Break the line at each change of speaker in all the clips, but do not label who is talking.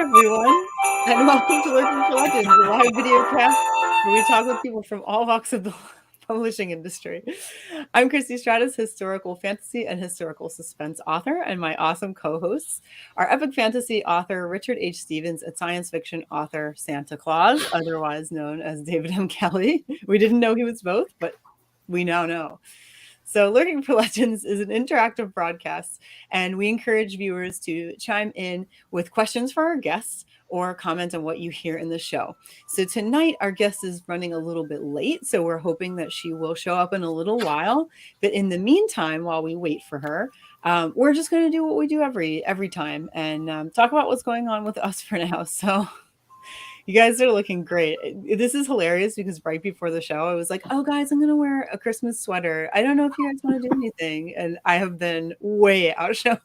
everyone, and welcome to Lurking for Legends, a live video cast where we talk with people from all walks of the publishing industry. I'm Christy Stratus, historical fantasy and historical suspense author, and my awesome co-hosts are epic fantasy author Richard H. Stevens and science fiction author Santa Claus, otherwise known as David M. Kelly. We didn't know he was both, but we now know. So Lurking for Legends is an interactive broadcast, and we encourage viewers to chime in with questions for our guests or comment on what you hear in the show. So tonight, our guest is running a little bit late, so we're hoping that she will show up in a little while. But in the meantime, while we wait for her, we're just going to do what we do every time and talk about what's going on with us for now. So you guys are looking great. This is hilarious because right before the show, I was like, oh, guys, I'm going to wear a Christmas sweater. I don't know if you guys want to do anything. And I have been way outshone.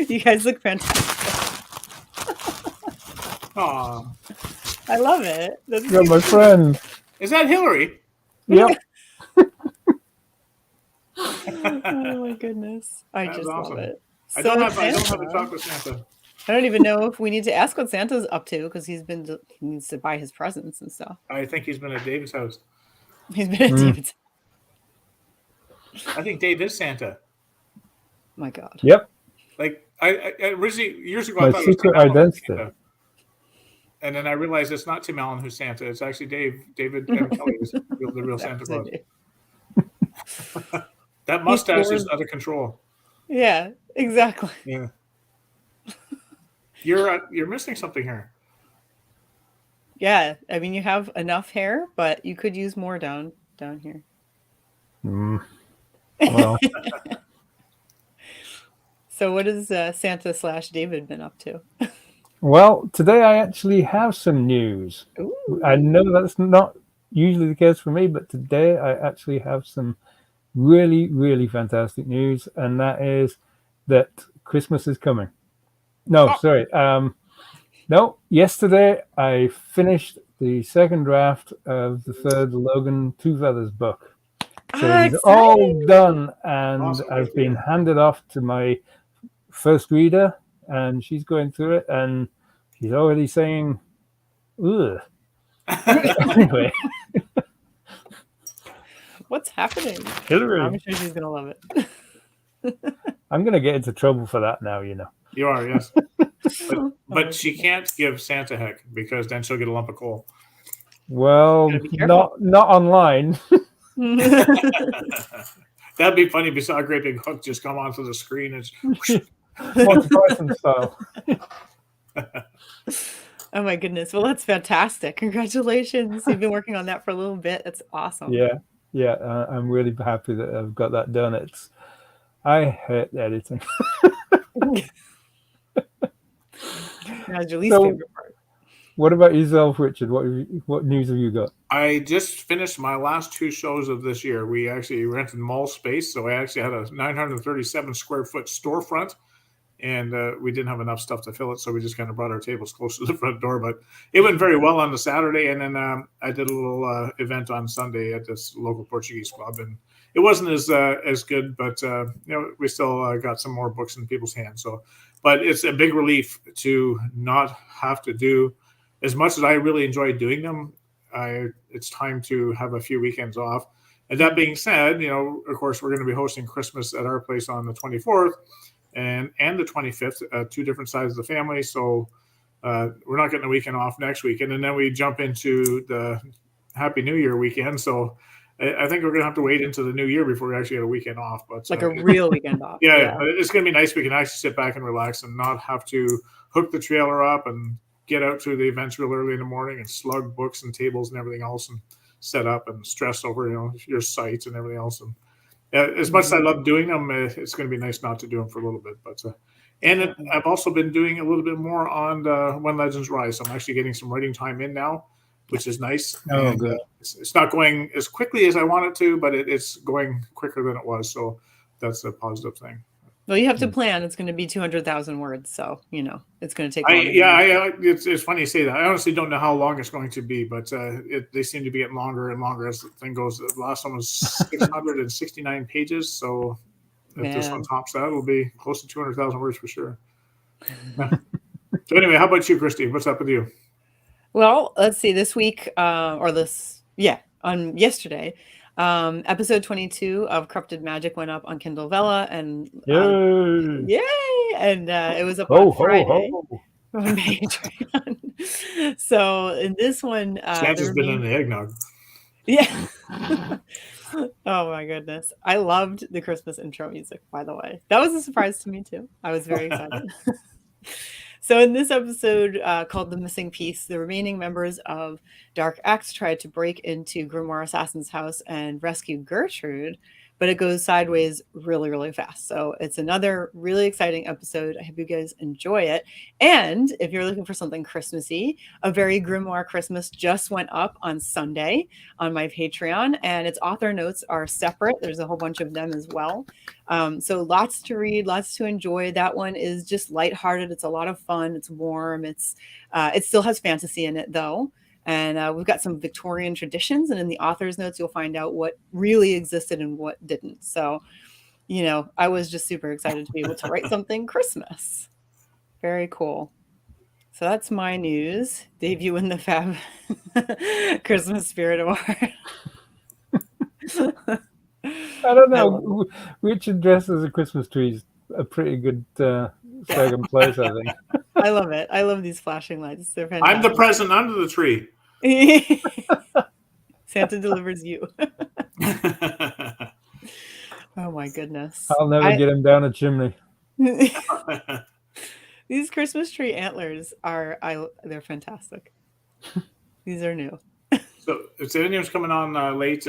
You guys look fantastic.
Aw.
I love it.
You're my friend.
Is that Hillary?
Yep.
Oh, my goodness. I
That's
just
awesome.
love it.
I don't have a
Santa.
chocolate Santa.
I don't even know if we need to ask what Santa's up to because he needs to buy his presents and stuff.
I think he's been at David's house.
He's been at David's.
I think Dave is Santa.
My God.
Yep.
Like I originally years ago,
My
I thought it was
secret
Tim Allen who's
identity.
Santa. And then I realized it's not Tim Allen who's Santa. It's actually David M. Kelly is the real Santa Claus. That mustache is out of control.
Yeah, exactly.
Yeah. You're missing something here.
Yeah, I mean you have enough hair, but you could use more down here.
Well,
So what has Santa/David been up to?
well, today I actually have some news.
Ooh.
I know that's not usually the case for me, but today I actually have some really, really fantastic news, and that is that Christmas is coming. No, sorry. No, yesterday I finished the second draft of the third Logan Two Feathers book. So it's all done, and
Awesome.
I've been handed off to my first reader, and she's going through it, and she's already saying, ugh. Anyway.
What's happening?
Hillary.
I'm sure she's gonna love it.
I'm going to get into trouble for that now, you know.
You are, yes. But she can't give Santa heck because then she'll get a lump of coal.
Well, not online.
That'd be funny if you saw a great big hook just come onto the screen and
Monty Python style.
Oh my goodness. Well, that's fantastic. Congratulations. You've been working on that for a little bit. That's awesome.
Yeah, I'm really happy that I've got that done. I hate editing.
That's your least favorite part.
What about yourself, Richard? What news have you got?
I just finished my last two shows of this year. We actually rented mall space, so I actually had a 937 square foot storefront, and we didn't have enough stuff to fill it, so we just kind of brought our tables close to the front door. But it went very well on the Saturday, and then I did a little event on Sunday at this local Portuguese club, and it wasn't as good, but we still got some more books in people's hands. So, but it's a big relief to not have to do as much as I really enjoy doing them. It's time to have a few weekends off. And that being said, of course, we're going to be hosting Christmas at our place on the 24th and the 25th, two different sides of the family. So we're not getting a weekend off next weekend. And then we jump into the Happy New Year weekend. So I think we're going to have to wait into the new year before we actually get a weekend off. But
like a real weekend off.
Yeah, it's going to be nice. We can actually sit back and relax and not have to hook the trailer up and get out to the events real early in the morning and slug books and tables and everything else and set up and stress over, your sites and everything else. And as much as I love doing them, it's going to be nice not to do them for a little bit. But I've also been doing a little bit more on When Legends Rise. So I'm actually getting some writing time in now, which is nice.
Oh, good.
It's not going as quickly as I want it to, but it's going quicker than it was. So that's a positive thing.
Well, you have to plan. It's going to be 200,000 words, so it's going to take.
It's funny you say that. I honestly don't know how long it's going to be, but they seem to be getting longer and longer as the thing goes. The last one was 669 pages, so if this one tops that, it'll be close to 200,000 words for sure. So anyway, how about you, Christine? What's up with you?
Well, let's see. This week, on yesterday, episode 22 of Corrupted Magic went up on Kindle Vella, and
Yay!
and it was up
Ho,
on Friday
ho, ho.
on Patreon. So in this one,
Santa's been in the eggnog.
yeah. Oh my goodness. I loved the Christmas intro music, by the way. That was a surprise to me too. I was very excited. So in this episode called The Missing Piece, the remaining members of Dark X tried to break into Grimoire Assassin's house and rescue Gertrude, but it goes sideways really, really fast. So it's another really exciting episode. I hope you guys enjoy it. And if you're looking for something Christmassy, A Very Grimoire Christmas just went up on Sunday on my Patreon, and its author notes are separate. There's a whole bunch of them as well. So lots to read, lots to enjoy. That one is just lighthearted. It's a lot of fun. It's warm. It still has fantasy in it though. And we've got some Victorian traditions, and in the author's notes, you'll find out what really existed and what didn't. So, I was just super excited to be able to write something Christmas. Very cool. So that's my news. Dave, you in the fab Christmas spirit award.
I don't know which dresses a Christmas tree is a pretty good second place, I think.
I love it. I love these flashing lights. They're fantastic.
I'm the present under the tree.
Santa delivers you. Oh my goodness.
I'll never get him down a chimney.
These Christmas tree antlers they're fantastic. These are new.
So if anyone's coming on late,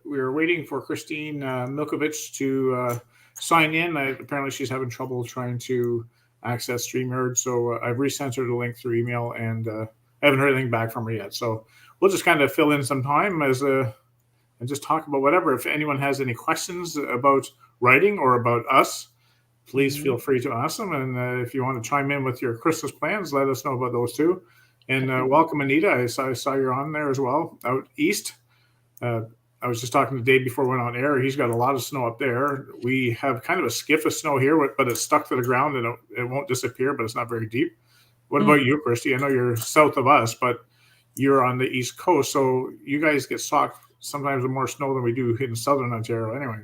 we were waiting for Christine Milkovic to sign in. Apparently she's having trouble trying to access StreamYard, so I've resent her the link through email, and I haven't heard anything back from her yet. So we'll just kind of fill in some time and just talk about whatever. If anyone has any questions about writing or about us, please feel free to ask them. And if you want to chime in with your Christmas plans, let us know about those too. And welcome, Anita. I saw you're on there as well, out east. I was just talking the day before we went on air. He's got a lot of snow up there. We have kind of a skiff of snow here, but it's stuck to the ground and it won't disappear, but it's not very deep. What about you, Christy? I know you're south of us, but you're on the East Coast, so you guys get socked sometimes with more snow than we do in southern Ontario anyway.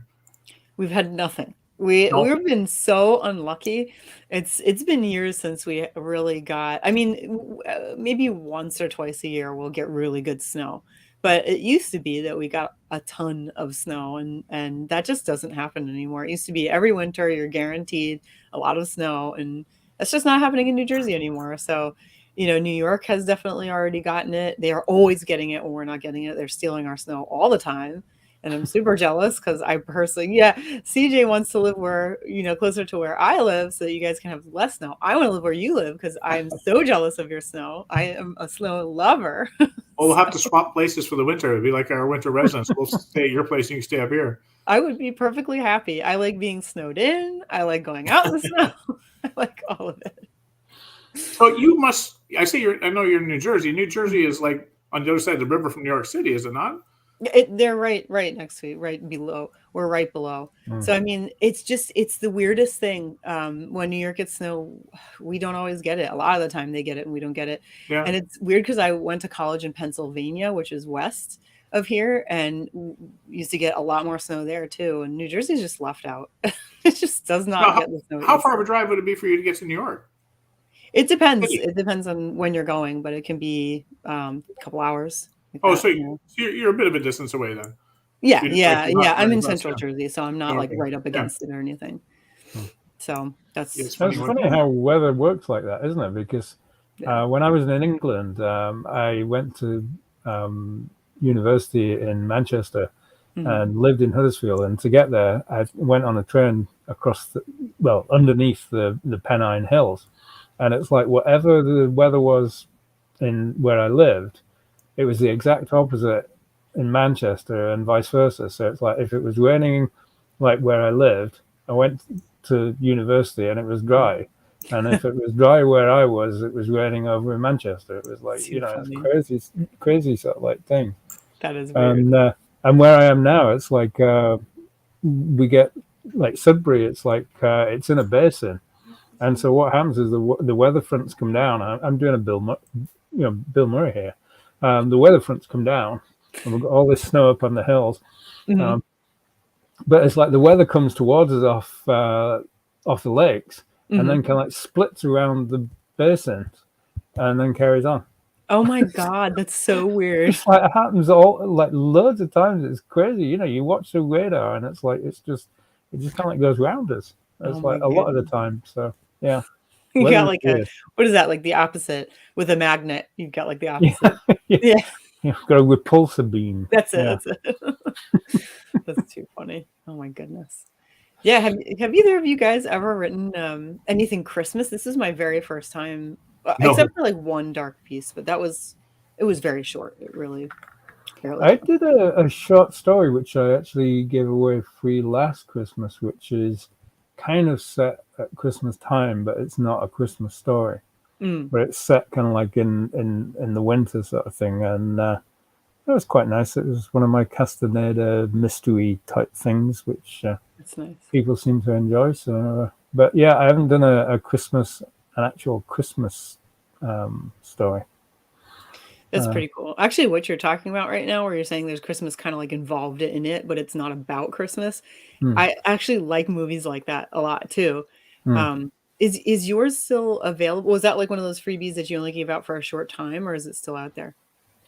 We've had nothing. We've been so unlucky. It's been years since we really got, maybe once or twice a year we'll get really good snow. But it used to be that we got a ton of snow, and that just doesn't happen anymore. It used to be every winter you're guaranteed a lot of snow, and that's just not happening in New Jersey anymore. So, New York has definitely already gotten it. They are always getting it when we're not getting it. They're stealing our snow all the time. And I'm super jealous because I personally, CJ wants to live where, closer to where I live so that you guys can have less snow. I want to live where you live because I'm so jealous of your snow. I am a snow lover.
Well, we'll have to swap places for the winter. It'd be like our winter residence. We'll stay at your place and you stay up here.
I would be perfectly happy. I like being snowed in. I like going out in the snow. I like all of it.
So you must, I know you're in New Jersey. New Jersey is like on the other side of the river from New York City, is it not?
They're right next to you, right below. We're right below. So, it's the weirdest thing. When New York gets snow, we don't always get it. A lot of the time they get it and we don't get it. Yeah. And it's weird because I went to college in Pennsylvania, which is west of here, and used to get a lot more snow there too. And New Jersey's just left out. It just does not get the snow.
How far of a drive would it be for you to get to New York?
It depends. It depends on when you're going, but it can be a couple hours.
Like so you're a bit of a distance away then.
Yeah. I'm in Central Jersey, so I'm not right up against it or anything. So that's
funny how weather works like that, isn't it? Because when I was in England, I went to university in Manchester and lived in Huddersfield. And to get there, I went on a train across underneath the Pennine Hills. And it's like whatever the weather was in where I lived, it was the exact opposite in Manchester and vice versa. So it's like if it was raining like where I lived, I went to university and it was dry. And if it was dry where I was, it was raining over in Manchester. It was like, it's crazy sort of like thing.
That is weird.
And where I am now, it's like we get like Sudbury, it's like it's in a basin. And so what happens is the weather fronts come down. I'm doing a Bill Murray here. The weather fronts come down, and we've got all this snow up on the hills.
Mhm.
But it's like the weather comes towards us off the lakes, and then
Mhm.
kind of like splits around the basin, and then carries on.
Oh my God, that's so weird.
It's like it happens all like loads of times. It's crazy. You watch the radar, and it's like it just kind of like goes round us.
Oh
It's
my
like a lot of the
goodness.
time. So yeah,
You got
weather's
like a
weird.
what is that? Like the opposite with a magnet. You've got like the
Yeah,
opposite.
yeah.
Yeah,
You've got a repulsor beam.
that's it.
Yeah.
That's it. That's too funny. Oh my goodness. Yeah, have either of you guys ever written anything Christmas? This is my very first time,
No,
except for like one dark piece, but it was very short. It really barely
I
counts.
did a short story which I actually gave away free last Christmas, which is kind of set at Christmas time, but it's not a Christmas story.
Mm,
But it's set kind of like in the winter sort of thing, and it was quite nice. It was one of my Castaneda mystery type things, which
that's nice.
people seem to enjoy. So, but yeah, I haven't done an actual Christmas story.
That's pretty cool. Actually, what you're talking about right now, where you're saying there's Christmas kind of like involved in it, but it's not about Christmas.
Hmm,
I actually like movies like that a lot too.
hmm.
Um, is yours still available? Was that like one of those freebies that you only gave out for a short time, or is it still out there?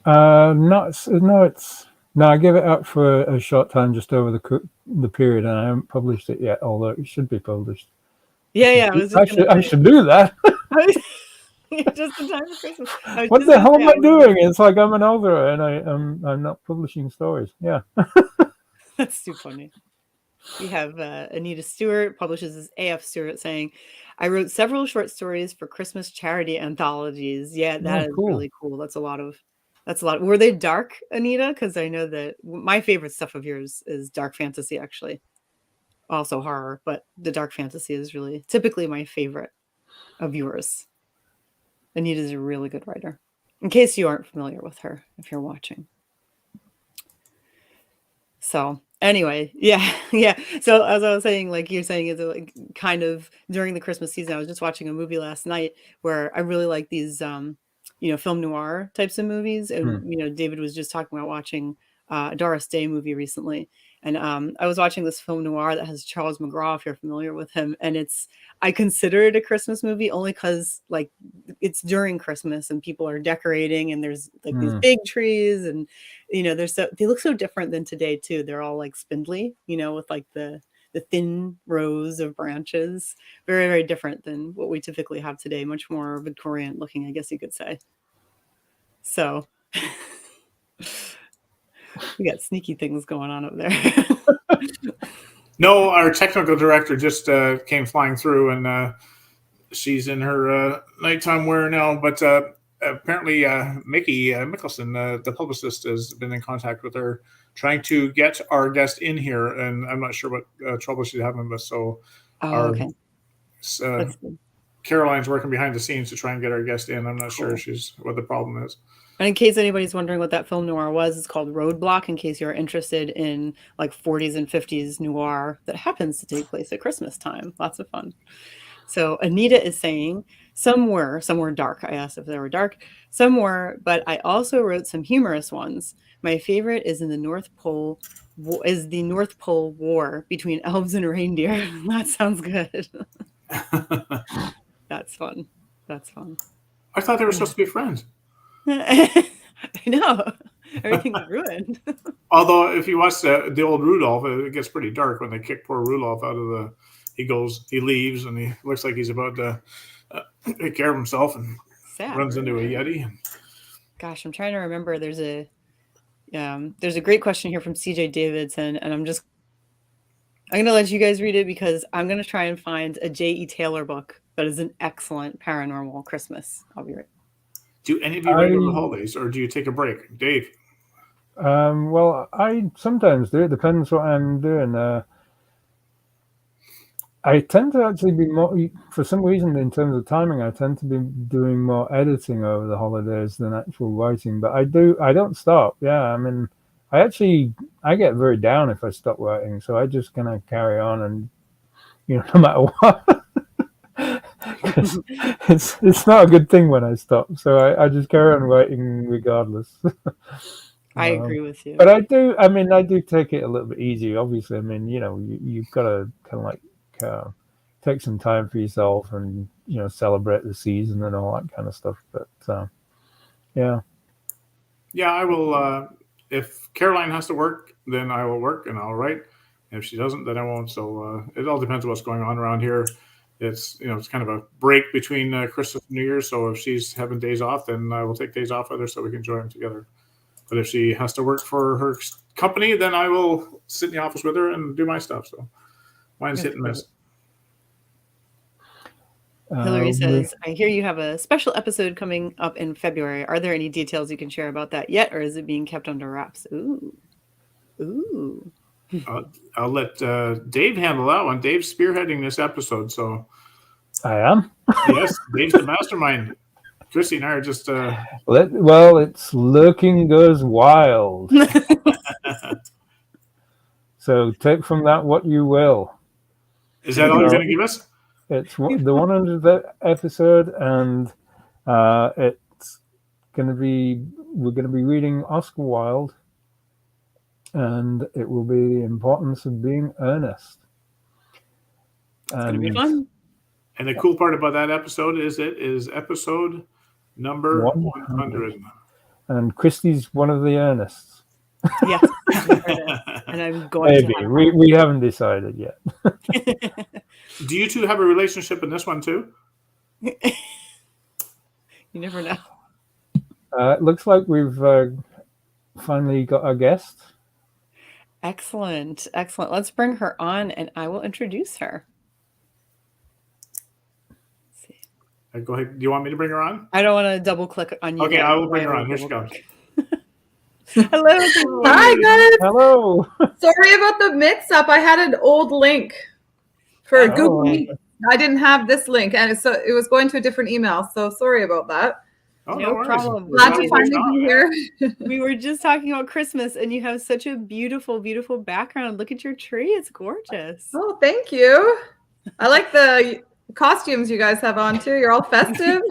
Not no, it's no. I gave it out for a short time, just over the period, and I haven't published it yet. Although it should be published.
Yeah, yeah. I was
I
just gonna
should I
say,
should do that.
just in time for Christmas. I was
What
just
the
gonna
hell
say,
am I doing? It's like I'm an author and I'm not publishing stories. Yeah.
that's too funny. We have Anita Stewart publishes as AF Stewart saying, I wrote several short stories for Christmas charity anthologies. Yeah,
Oh,
that is
cool.
really cool. That's a lot. Were they dark, Anita? Because I know that my favorite stuff of yours is dark fantasy, actually. Also horror, but the dark fantasy is really typically my favorite of yours. Anita's a really good writer. In case you aren't familiar with her, if you're watching. So anyway, yeah, yeah. So as I was saying, like you're saying, is like kind of during the Christmas season. I was just watching a movie last night where I really like these, film noir types of movies,
Hmm.
and David was just talking about watching a Doris Day movie recently, and I was watching this film noir that has Charles McGraw, if you're familiar with him, and I consider it a Christmas movie only because like it's during Christmas and people are decorating and there's like these
Hmm.
big trees and they look so different than today too. They're all like spindly, with like the thin rows of branches. Very, very different than what we typically have today. Much more Victorian looking, I guess you could say. So we got sneaky things going on up there.
no, our technical director just came flying through, and she's in her nighttime wear now. But apparently, Mickey Mickelson, the publicist, has been in contact with her, trying to get our guest in here. And I'm not sure what trouble she's having, but so
Oh,
our
okay. That's good.
Caroline's working behind the scenes to try and get our guest in. I'm not sure
Cool.
what the problem is.
And in case anybody's wondering what that film noir was, it's called Roadblock, in case you're interested in like 40s and 50s noir that happens to take place at Christmas time. Lots of fun. So Anita is saying, some were dark. I asked if they were dark. Some were, but I also wrote some humorous ones. My favorite is the North Pole War between elves and reindeer. That sounds good. That's fun. That's fun.
I thought they were
Yeah.
supposed to be friends.
I know. Everything's ruined.
Although, if you watch the old Rudolph, it gets pretty dark when they kick poor Rudolph out of the. He leaves, and he looks like he's about to take care of himself, and
Sad.
runs into a
Right?
Yeti.
Gosh, I'm trying to remember. There's a great question here from CJ Davidson, and I'm going to let you guys read it because I'm going to try and find a J.E. Taylor book that is an excellent paranormal Christmas. I'll be right.
Do any of you read over the holidays, or do you take a break, Dave?
Well, I sometimes do. It depends what I'm doing. I tend to actually be more, for some reason, in terms of timing, I tend to be doing more editing over the holidays than actual writing. But I don't stop. Yeah, I mean, I get very down if I stop writing. So I just kind of carry on, and no matter what. it's not a good thing when I stop. So I just carry on writing regardless.
I agree with you.
But I do take it a little bit easy. Obviously, you've got to kind of like take some time for yourself and celebrate the season and all that kind of stuff. But yeah.
Yeah, I will. If Caroline has to work, then I will work and I'll write. And if she doesn't, then I won't. So it all depends on what's going on around here. It's it's kind of a break between Christmas and New Year's. So if she's having days off, then I will take days off with her so we can enjoy them together. But if she has to work for her company, then I will sit in the office with her and do my stuff. So mine's hit and miss.
Hillary says, I hear you have a special episode coming up in February. Are there any details you can share about that yet, or is it being kept under wraps? Ooh.
I'll let Dave handle that one. Dave's spearheading this episode, so
I am.
Yes, Dave's the mastermind. Christy and I are just.
It's looking goes wild. So take from that what you will.
Is that all you're going to give us?
It's the 100th episode, and it's going to be. We're going to be reading Oscar Wilde, and it will be the importance of being earnest.
It's going to be fun.
And the cool part about that episode is it is episode number 100.
And Christy's one of the earnests.
Yes. And I'm going
to. Maybe. We haven't decided yet.
Do you two have a relationship in this one too?
You never know.
It looks like we've finally got our guest.
Excellent. Let's bring her on and I will introduce her.
Go ahead. Do you want me to bring her on?
I don't want to double click on you.
Okay, I will bring her on. Here she comes.
Hello.
Hi, guys.
Hello.
Sorry about the mix-up. I had an old link for Google Meet. I didn't have this link, and so it was going to a different email. So sorry about that.
Oh,
no problem.
Glad to finally be here.
We were just talking about Christmas, and you have such a beautiful, beautiful background. Look at your tree. It's gorgeous.
Oh, thank you. I like the costumes you guys have on, too. You're all festive.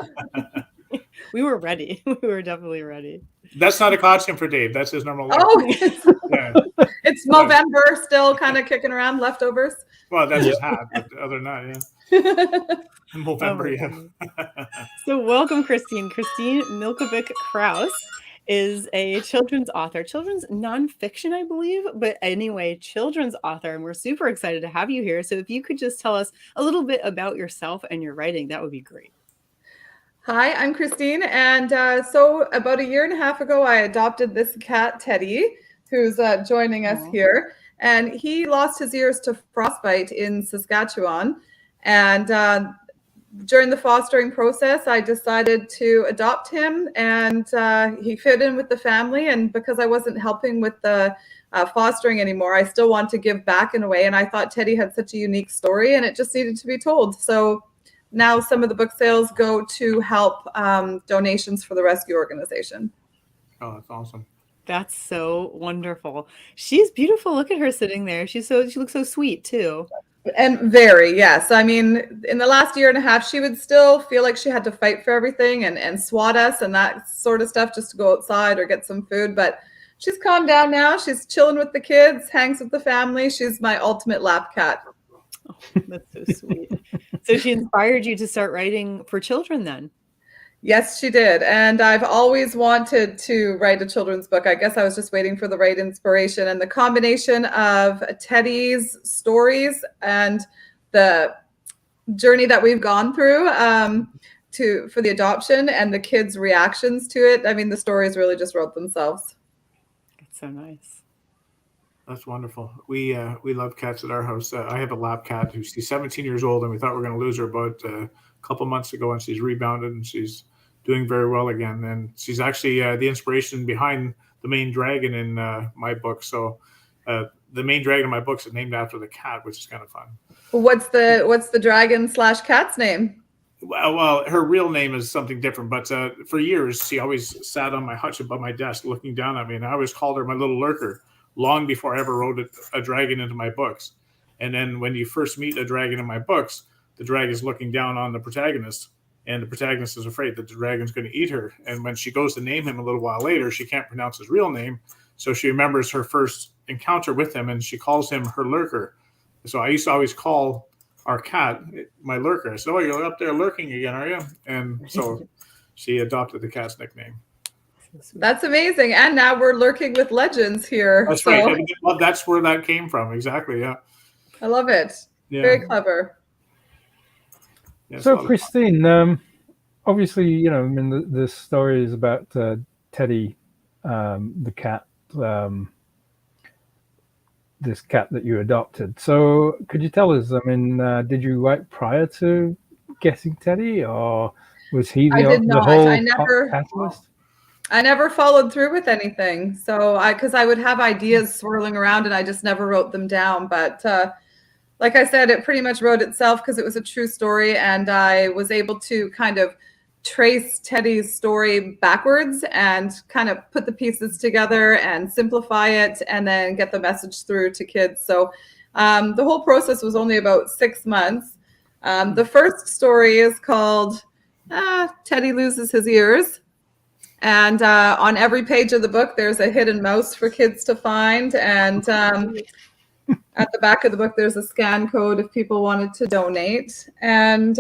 We were ready. We were definitely ready.
That's not a costume for Dave. That's his normal life.
Oh, it's November, still kind of kicking around, leftovers.
Well, that's his hat, but other than that, yeah. November, yeah.
So welcome, Christine. Christine Milkovic Krauss is a children's author, children's nonfiction, I believe, but anyway, children's author, and we're super excited to have you here. So if you could just tell us a little bit about yourself and your writing, that would be great.
Hi, I'm Christine, and so about 1.5 years ago, I adopted this cat, Teddy, who's joining us here, and he lost his ears to frostbite in Saskatchewan, and during the fostering process, I decided to adopt him, and he fit in with the family, and because I wasn't helping with the fostering anymore, I still want to give back in a way, and I thought Teddy had such a unique story, and it just needed to be told. So now some of the book sales go to help donations for the rescue organization.
Oh, that's awesome.
That's so wonderful. She's beautiful. Look at her sitting there. She looks so sweet too.
And very, yes. I mean, in the last 1.5 years, she would still feel like she had to fight for everything and swat us and that sort of stuff just to go outside or get some food. But she's calmed down now. She's chilling with the kids, hangs with the family. She's my ultimate lap cat.
Oh, that's so sweet. So she inspired you to start writing for children then?
Yes, she did. And I've always wanted to write a children's book. I guess I was just waiting for the right inspiration. And the combination of Teddy's stories and the journey that we've gone through for the adoption and the kids' reactions to it. I mean, the stories really just wrote themselves.
That's so nice.
That's wonderful. We love cats at our house. I have a lap cat she's 17 years old, and we thought we were going to lose her about a couple months ago, and she's rebounded and she's doing very well again. And she's actually the inspiration behind the main dragon in my book. So the main dragon in my books is named after the cat, which is kind of fun.
What's the dragon/cat's name?
Well, her real name is something different, but for years she always sat on my hutch above my desk looking down at me, and I always called her my little lurker, long before I ever wrote a dragon into my books. And then when you first meet a dragon in my books, the dragon's looking down on the protagonist, and the protagonist is afraid that the dragon's going to eat her. And when she goes to name him a little while later, she can't pronounce his real name, so she remembers her first encounter with him, and she calls him her lurker. So I used to always call our cat my lurker. I said, "Oh, you're up there lurking again, are you?" And so she adopted the cat's nickname.
That's amazing. And now we're lurking with legends here.
That's right. Well, that's where that came from. Exactly. Yeah.
I love it.
Yeah.
Very clever.
Yeah,
So, Christine, obviously, you know, I mean, the story is about Teddy, the cat, this cat that you adopted. So, could you tell us? I mean, did you write prior to getting Teddy, or was he the whole catalyst?
I never followed through with anything. So because I would have ideas swirling around and I just never wrote them down. But like I said, it pretty much wrote itself because it was a true story. And I was able to kind of trace Teddy's story backwards and kind of put the pieces together and simplify it and then get the message through to kids. So the whole process was only about 6 months. The first story is called Teddy Loses His Ears. And on every page of the book, there's a hidden mouse for kids to find. And at the back of the book, there's a scan code if people wanted to donate. And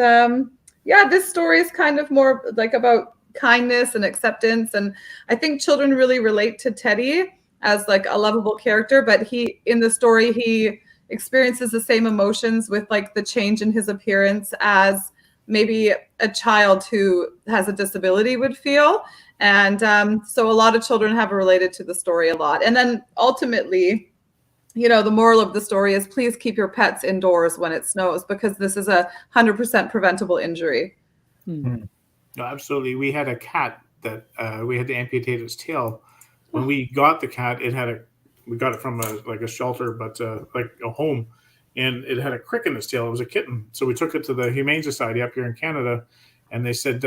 yeah, this story is kind of more like about kindness and acceptance. And I think children really relate to Teddy as like a lovable character. But in the story, he experiences the same emotions with like the change in his appearance as maybe a child who has a disability would feel. And so a lot of children have related to the story a lot. And then ultimately, you know, the moral of the story is please keep your pets indoors when it snows, because this is 100% preventable injury.
No, absolutely. We had a cat that we had to amputate its tail. When we got the cat, we got it from a shelter, but like a home, and it had a crick in its tail. It was a kitten. So we took it to the Humane Society up here in Canada, and they said,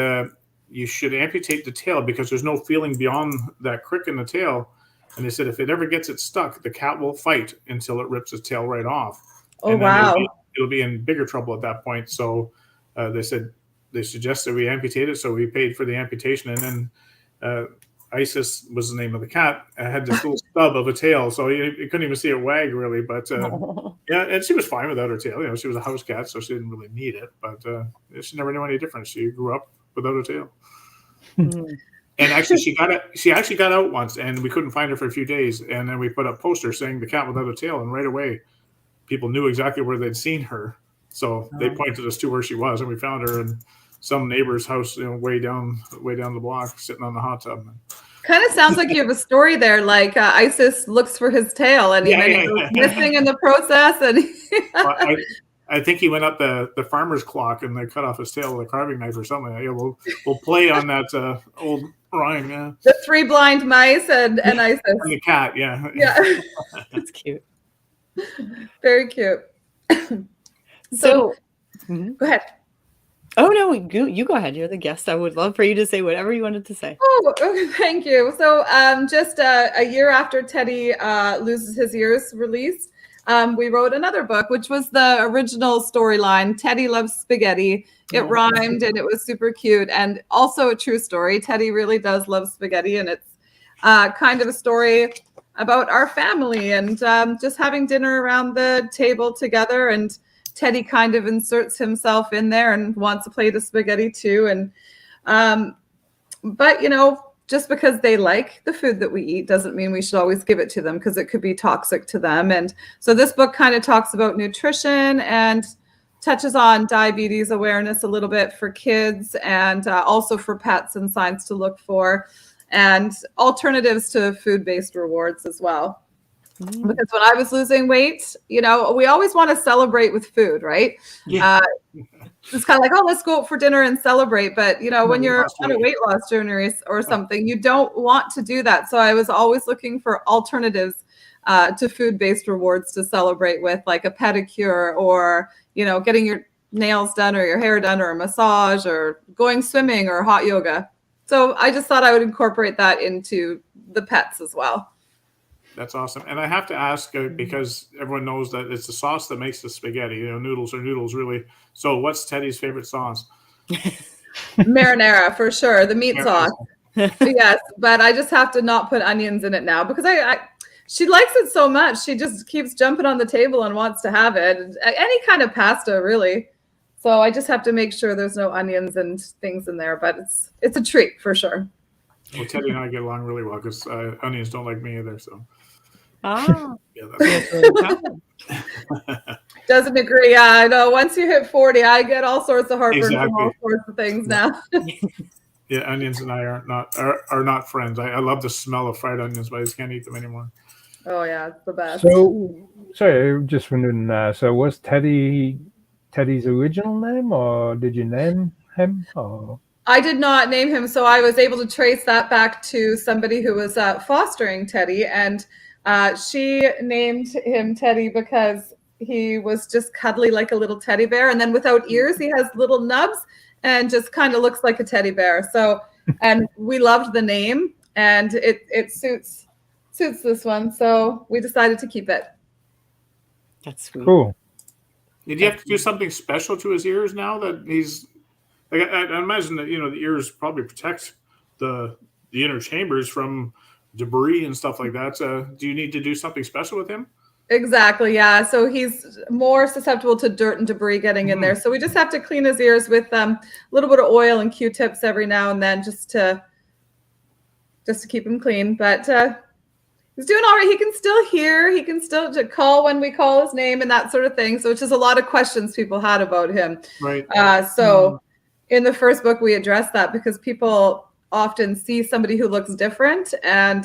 you should amputate the tail because there's no feeling beyond that crick in the tail. And they said if it ever gets it stuck, the cat will fight until it rips its tail right off.
Oh,
and
wow.
It'll be in bigger trouble at that point. So they suggested we amputate it. So we paid for the amputation. And then Isis was the name of the cat. It had this little stub of a tail. So you couldn't even see it wag really. But yeah, and she was fine without her tail. You know, she was a house cat, so she didn't really need it. But she never knew any difference. She grew up without a tail. And actually she actually got out once, and we couldn't find her for a few days, and then we put up posters saying the cat without a tail, and right away people knew exactly where they'd seen her, so they pointed us to where she was, and we found her in some neighbor's house, you know, way down the block, sitting on the hot tub.
Kind of sounds like you have a story there, like Isis looks for his tail and he goes missing in the process, and
well, I think he went up the farmer's clock and they cut off his tail with a carving knife or something. Yeah, we'll play on that old rhyme. Yeah,
the 3 blind mice and Isis
and the cat. Yeah,
yeah,
That's cute.
Very cute.
So
go ahead.
Oh no, you go ahead. You're the guest. I would love for you to say whatever you wanted to say.
Oh, okay, thank you. So just a year after Teddy Loses His Ears released, we wrote another book, which was the original storyline, Teddy Loves Spaghetti. It rhymed and it was super cute, and also a true story. Teddy really does love spaghetti, and it's kind of a story about our family and just having dinner around the table together, and Teddy kind of inserts himself in there and wants a plate of spaghetti too. And but you know, just because they like the food that we eat doesn't mean we should always give it to them, because it could be toxic to them. And so this book kind of talks about nutrition and touches on diabetes awareness a little bit for kids, and also for pets, and signs to look for, and alternatives to food-based rewards as well. Because when I was losing weight, you know, we always want to celebrate with food, right?
Yeah.
It's kind of like, oh, let's go out for dinner and celebrate. But, you know, when you're on a weight loss journey or something, you don't want to do that. So I was always looking for alternatives to food-based rewards to celebrate with, like a pedicure, or, you know, getting your nails done or your hair done, or a massage, or going swimming, or hot yoga. So I just thought I would incorporate that into the pets as well.
That's awesome. And I have to ask because everyone knows that it's the sauce that makes the spaghetti. You know, noodles are noodles, really. So, what's Teddy's favorite sauce?
Marinara for sure, the meat
Marinara.
sauce. Yes, but I just have to not put onions in it now because she likes it so much. She just keeps jumping on the table and wants to have it. Any kind of pasta, really. So I just have to make sure there's no onions and things in there. But it's a treat for sure.
Well, Teddy and I get along really well because onions don't like me either. So.
Ah,
Yeah,
that's really common.
Doesn't agree. Yeah, I know. Once you hit 40, I get all sorts of heartburn from all
Exactly.
sorts of things now.
Yeah, onions and I are not friends. I love the smell of fried onions, but I just can't eat them anymore.
Oh yeah, it's the best.
So, sorry, just wondering. So, was Teddy's original name, or did you name him? Or
I did not name him, so I was able to trace that back to somebody who was fostering Teddy, and she named him Teddy because he was just cuddly like a little teddy bear, and then without ears, he has little nubs and just kind of looks like a teddy bear. So, and we loved the name, and it suits this one, so we decided to keep it.
That's sweet.
cool.
Did you have to do something special to his ears now that he's? Like, I imagine that the ears probably protect the inner chambers from debris and stuff like that. Do you need to do something special with him?
Exactly, yeah. So he's more susceptible to dirt and debris getting in there. So we just have to clean his ears with a little bit of oil and Q-tips every now and then, just to keep him clean. But he's doing all right. He can still hear. He can still call when we call his name and that sort of thing. So it's just a lot of questions people had about him.
Right.
In the first book, we addressed that because people often see somebody who looks different and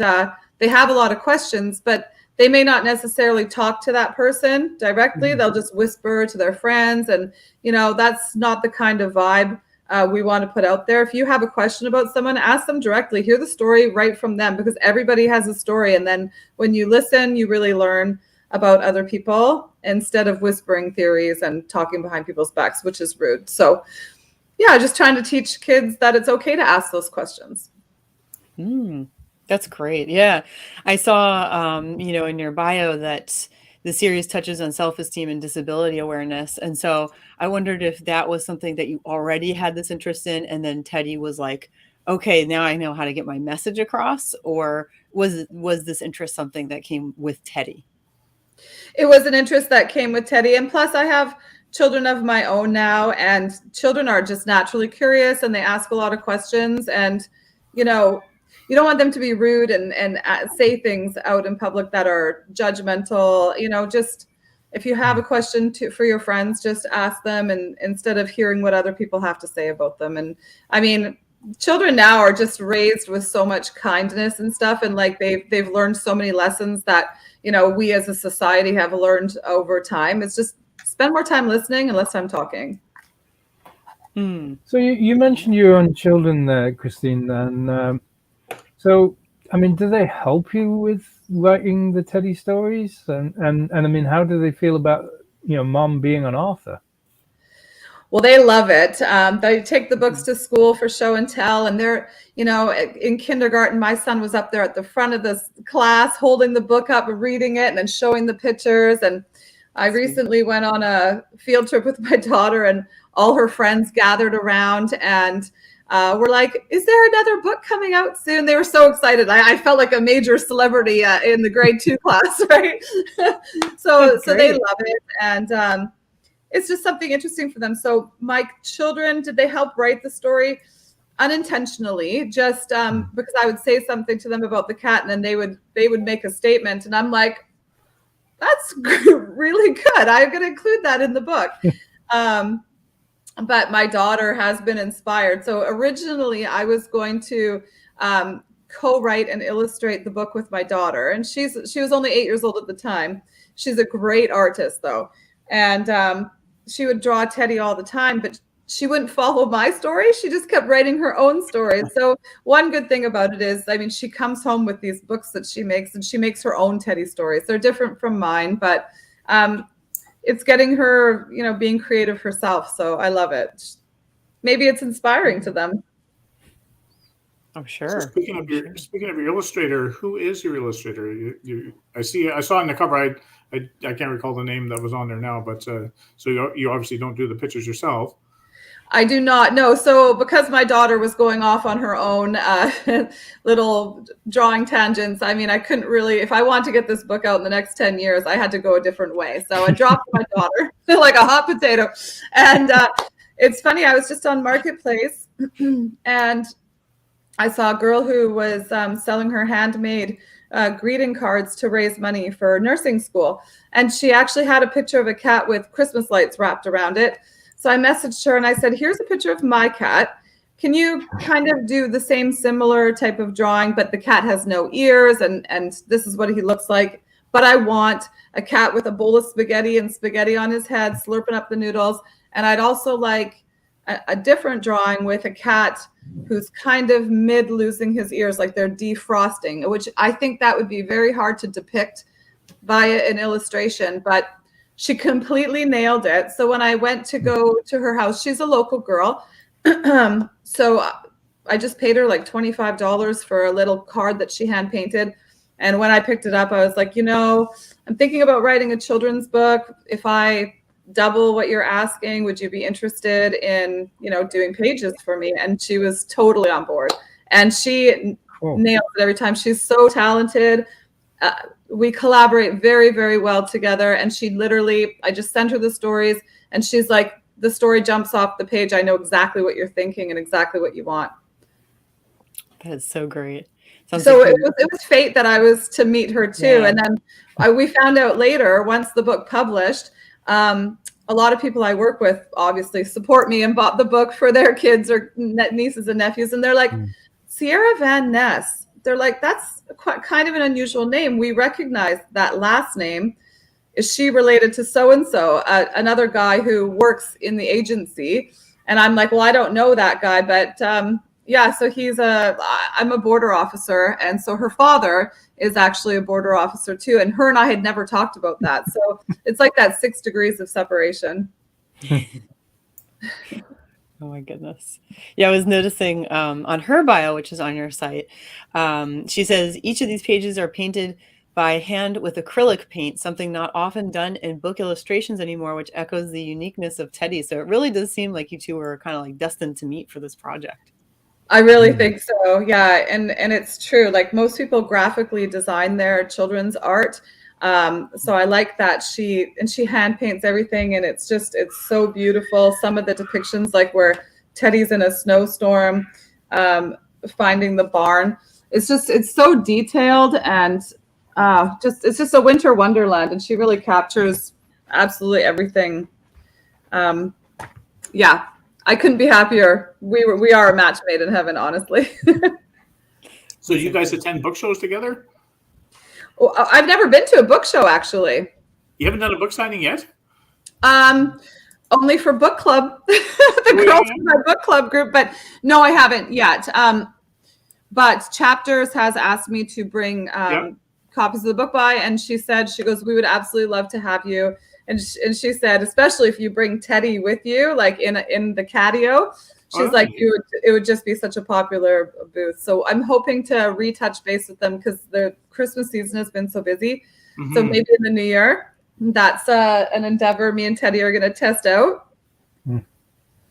they have a lot of questions, but they may not necessarily talk to that person directly. They'll just whisper to their friends. And, that's not the kind of vibe we want to put out there. If you have a question about someone, ask them directly. Hear the story right from them, because everybody has a story. And then when you listen, you really learn about other people instead of whispering theories and talking behind people's backs, which is rude. So, yeah, just trying to teach kids that it's okay to ask those questions.
That's great. Yeah. I saw, in your bio that the series touches on self-esteem and disability awareness. And so I wondered if that was something that you already had this interest in, and then Teddy was like, okay, now I know how to get my message across, or was this interest something that came with Teddy?
It was an interest that came with Teddy. And plus I have children of my own now, and children are just naturally curious and they ask a lot of questions, and you don't want them to be rude and say things out in public that are judgmental. Just if you have a question for your friends, just ask them, and instead of hearing what other people have to say about them. And I mean, children now are just raised with so much kindness and stuff, and like they've learned so many lessons that we as a society have learned over time. It's just spend more time listening and less time talking.
So you mentioned your own children there, Christine, and so I mean, do they help you with writing the Teddy stories? And I mean, how do they feel about mom being an author?
Well, they love it. They take the books to school for show and tell, and they're in kindergarten. My son was up there at the front of this class holding the book up, reading it, and then showing the pictures. And I recently went on a field trip with my daughter, and all her friends gathered around, and we're like, is there another book coming out soon? They were so excited. I felt like a major celebrity in the grade 2 class, right? So they love it. And it's just something interesting for them. So my children, did they help write the story? Unintentionally, just because I would say something to them about the cat, and then they would make a statement, and I'm like, that's really good. I'm going to include that in the book. But my daughter has been inspired. So originally I was going to co-write and illustrate the book with my daughter. And she was only 8 years old at the time. She's a great artist though. And she would draw Teddy all the time, but she wouldn't follow my story. She just kept writing her own stories. So one good thing about it is, I mean, she comes home with these books that she makes, and she makes her own Teddy stories. They're different from mine, but it's getting her, being creative herself. So I love it. Maybe it's inspiring to them.
I'm
So
sure.
speaking of your illustrator, who is your illustrator? I saw on the cover. I can't recall the name that was on there now, but so you obviously don't do the pictures yourself.
I do not know. So because my daughter was going off on her own little drawing tangents, I mean, I couldn't really, if I want to get this book out in the next 10 years, I had to go a different way. So I dropped my daughter like a hot potato. And it's funny, I was just on Marketplace and I saw a girl who was selling her handmade greeting cards to raise money for nursing school. And she actually had a picture of a cat with Christmas lights wrapped around it. So I messaged her and I said, here's a picture of my cat. Can you kind of do the same similar type of drawing, but the cat has no ears and this is what he looks like. But I want a cat with a bowl of spaghetti and spaghetti on his head, slurping up the noodles. And I'd also like a different drawing with a cat who's kind of mid losing his ears, like they're defrosting, which I think that would be very hard to depict via an illustration, but she completely nailed it. So when I went to go to her house, she's a local girl. So I just paid her like $25 for a little card that she hand painted. And when I picked it up, I was like, I'm thinking about writing a children's book. If I double what you're asking, would you be interested in, doing pages for me? And she was totally on board. And she nails it every time. She's so talented. We collaborate very, very well together. And she literally, I just sent her the stories and she's like, the story jumps off the page. I know exactly what you're thinking and exactly what you want.
That is so great.
So it was fate that I was to meet her too. Yeah. And then we found out later, once the book published, a lot of people I work with obviously support me and bought the book for their kids or nieces and nephews. And they're like, Sierra Van Ness. They're like, that's kind of an unusual name. We recognize that last name. Is she related to so-and-so, another guy who works in the agency? And I'm like, well, I don't know that guy, but yeah, so I'm a border officer. And so her father is actually a border officer too. And her and I had never talked about that. So it's like that 6 degrees of separation.
Oh my goodness. Yeah, I was noticing on her bio, which is on your site, she says each of these pages are painted by hand with acrylic paint, something not often done in book illustrations anymore, which echoes the uniqueness of Teddy. So it really does seem like you two were kind of like destined to meet for this project.
I really think so. Yeah. And it's true. Like most people graphically design their children's art. So I like that she hand paints everything and it's so beautiful. Some of the depictions, like where Teddy's in a snowstorm, finding the barn. It's so detailed and it's just a winter wonderland. And she really captures absolutely everything. Yeah, I couldn't be happier. We are a match made in heaven, honestly.
So you guys attend book shows together?
Well, I've never been to a book show, actually.
You haven't done a book signing yet?
Only for book club, the girls in my book club group, but no, I haven't yet. But Chapters has asked me to bring copies of the book by, and she goes, we would absolutely love to have you. And she said, especially if you bring Teddy with you, like in the catio, she's like, it would just be such a popular booth. So I'm hoping to retouch base with them because the Christmas season has been so busy. Mm-hmm. So maybe in the new year, that's an endeavor me and Teddy are going to test out.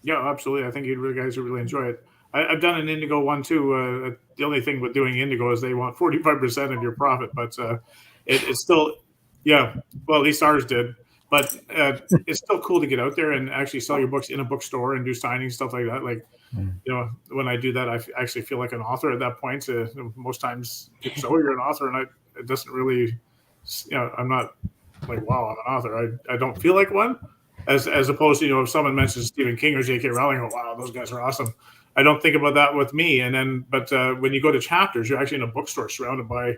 Yeah, absolutely. I think you guys would really enjoy it. I've done an Indigo one too. The only thing with doing Indigo is they want 45% of your profit, but it's still, well, at least ours did. But it's still cool to get out there and actually sell your books in a bookstore and do signings, stuff like that. Like, when I do that, I actually feel like an author at that point. Most times people say, oh, you're an author. And it doesn't really, I'm not like, wow, I'm an author. I don't feel like one. As opposed to, if someone mentions Stephen King or J.K. Rowling, oh, wow, those guys are awesome. I don't think about that with me. And then, but when you go to Chapters, you're actually in a bookstore surrounded by,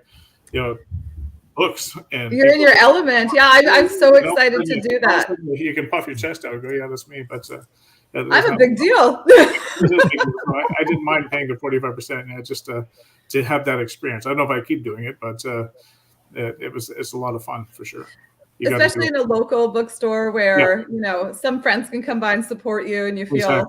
books, and
you're in your element. Yeah, I'm so excited to do that.
You can puff your chest out and go, yeah, that's me. But
I'm a big deal.
I didn't mind paying the 45%, just to have that experience. I don't know if I keep doing it, but it's a lot of fun for sure.
Especially in a local bookstore where some friends can come by and support you, and you feel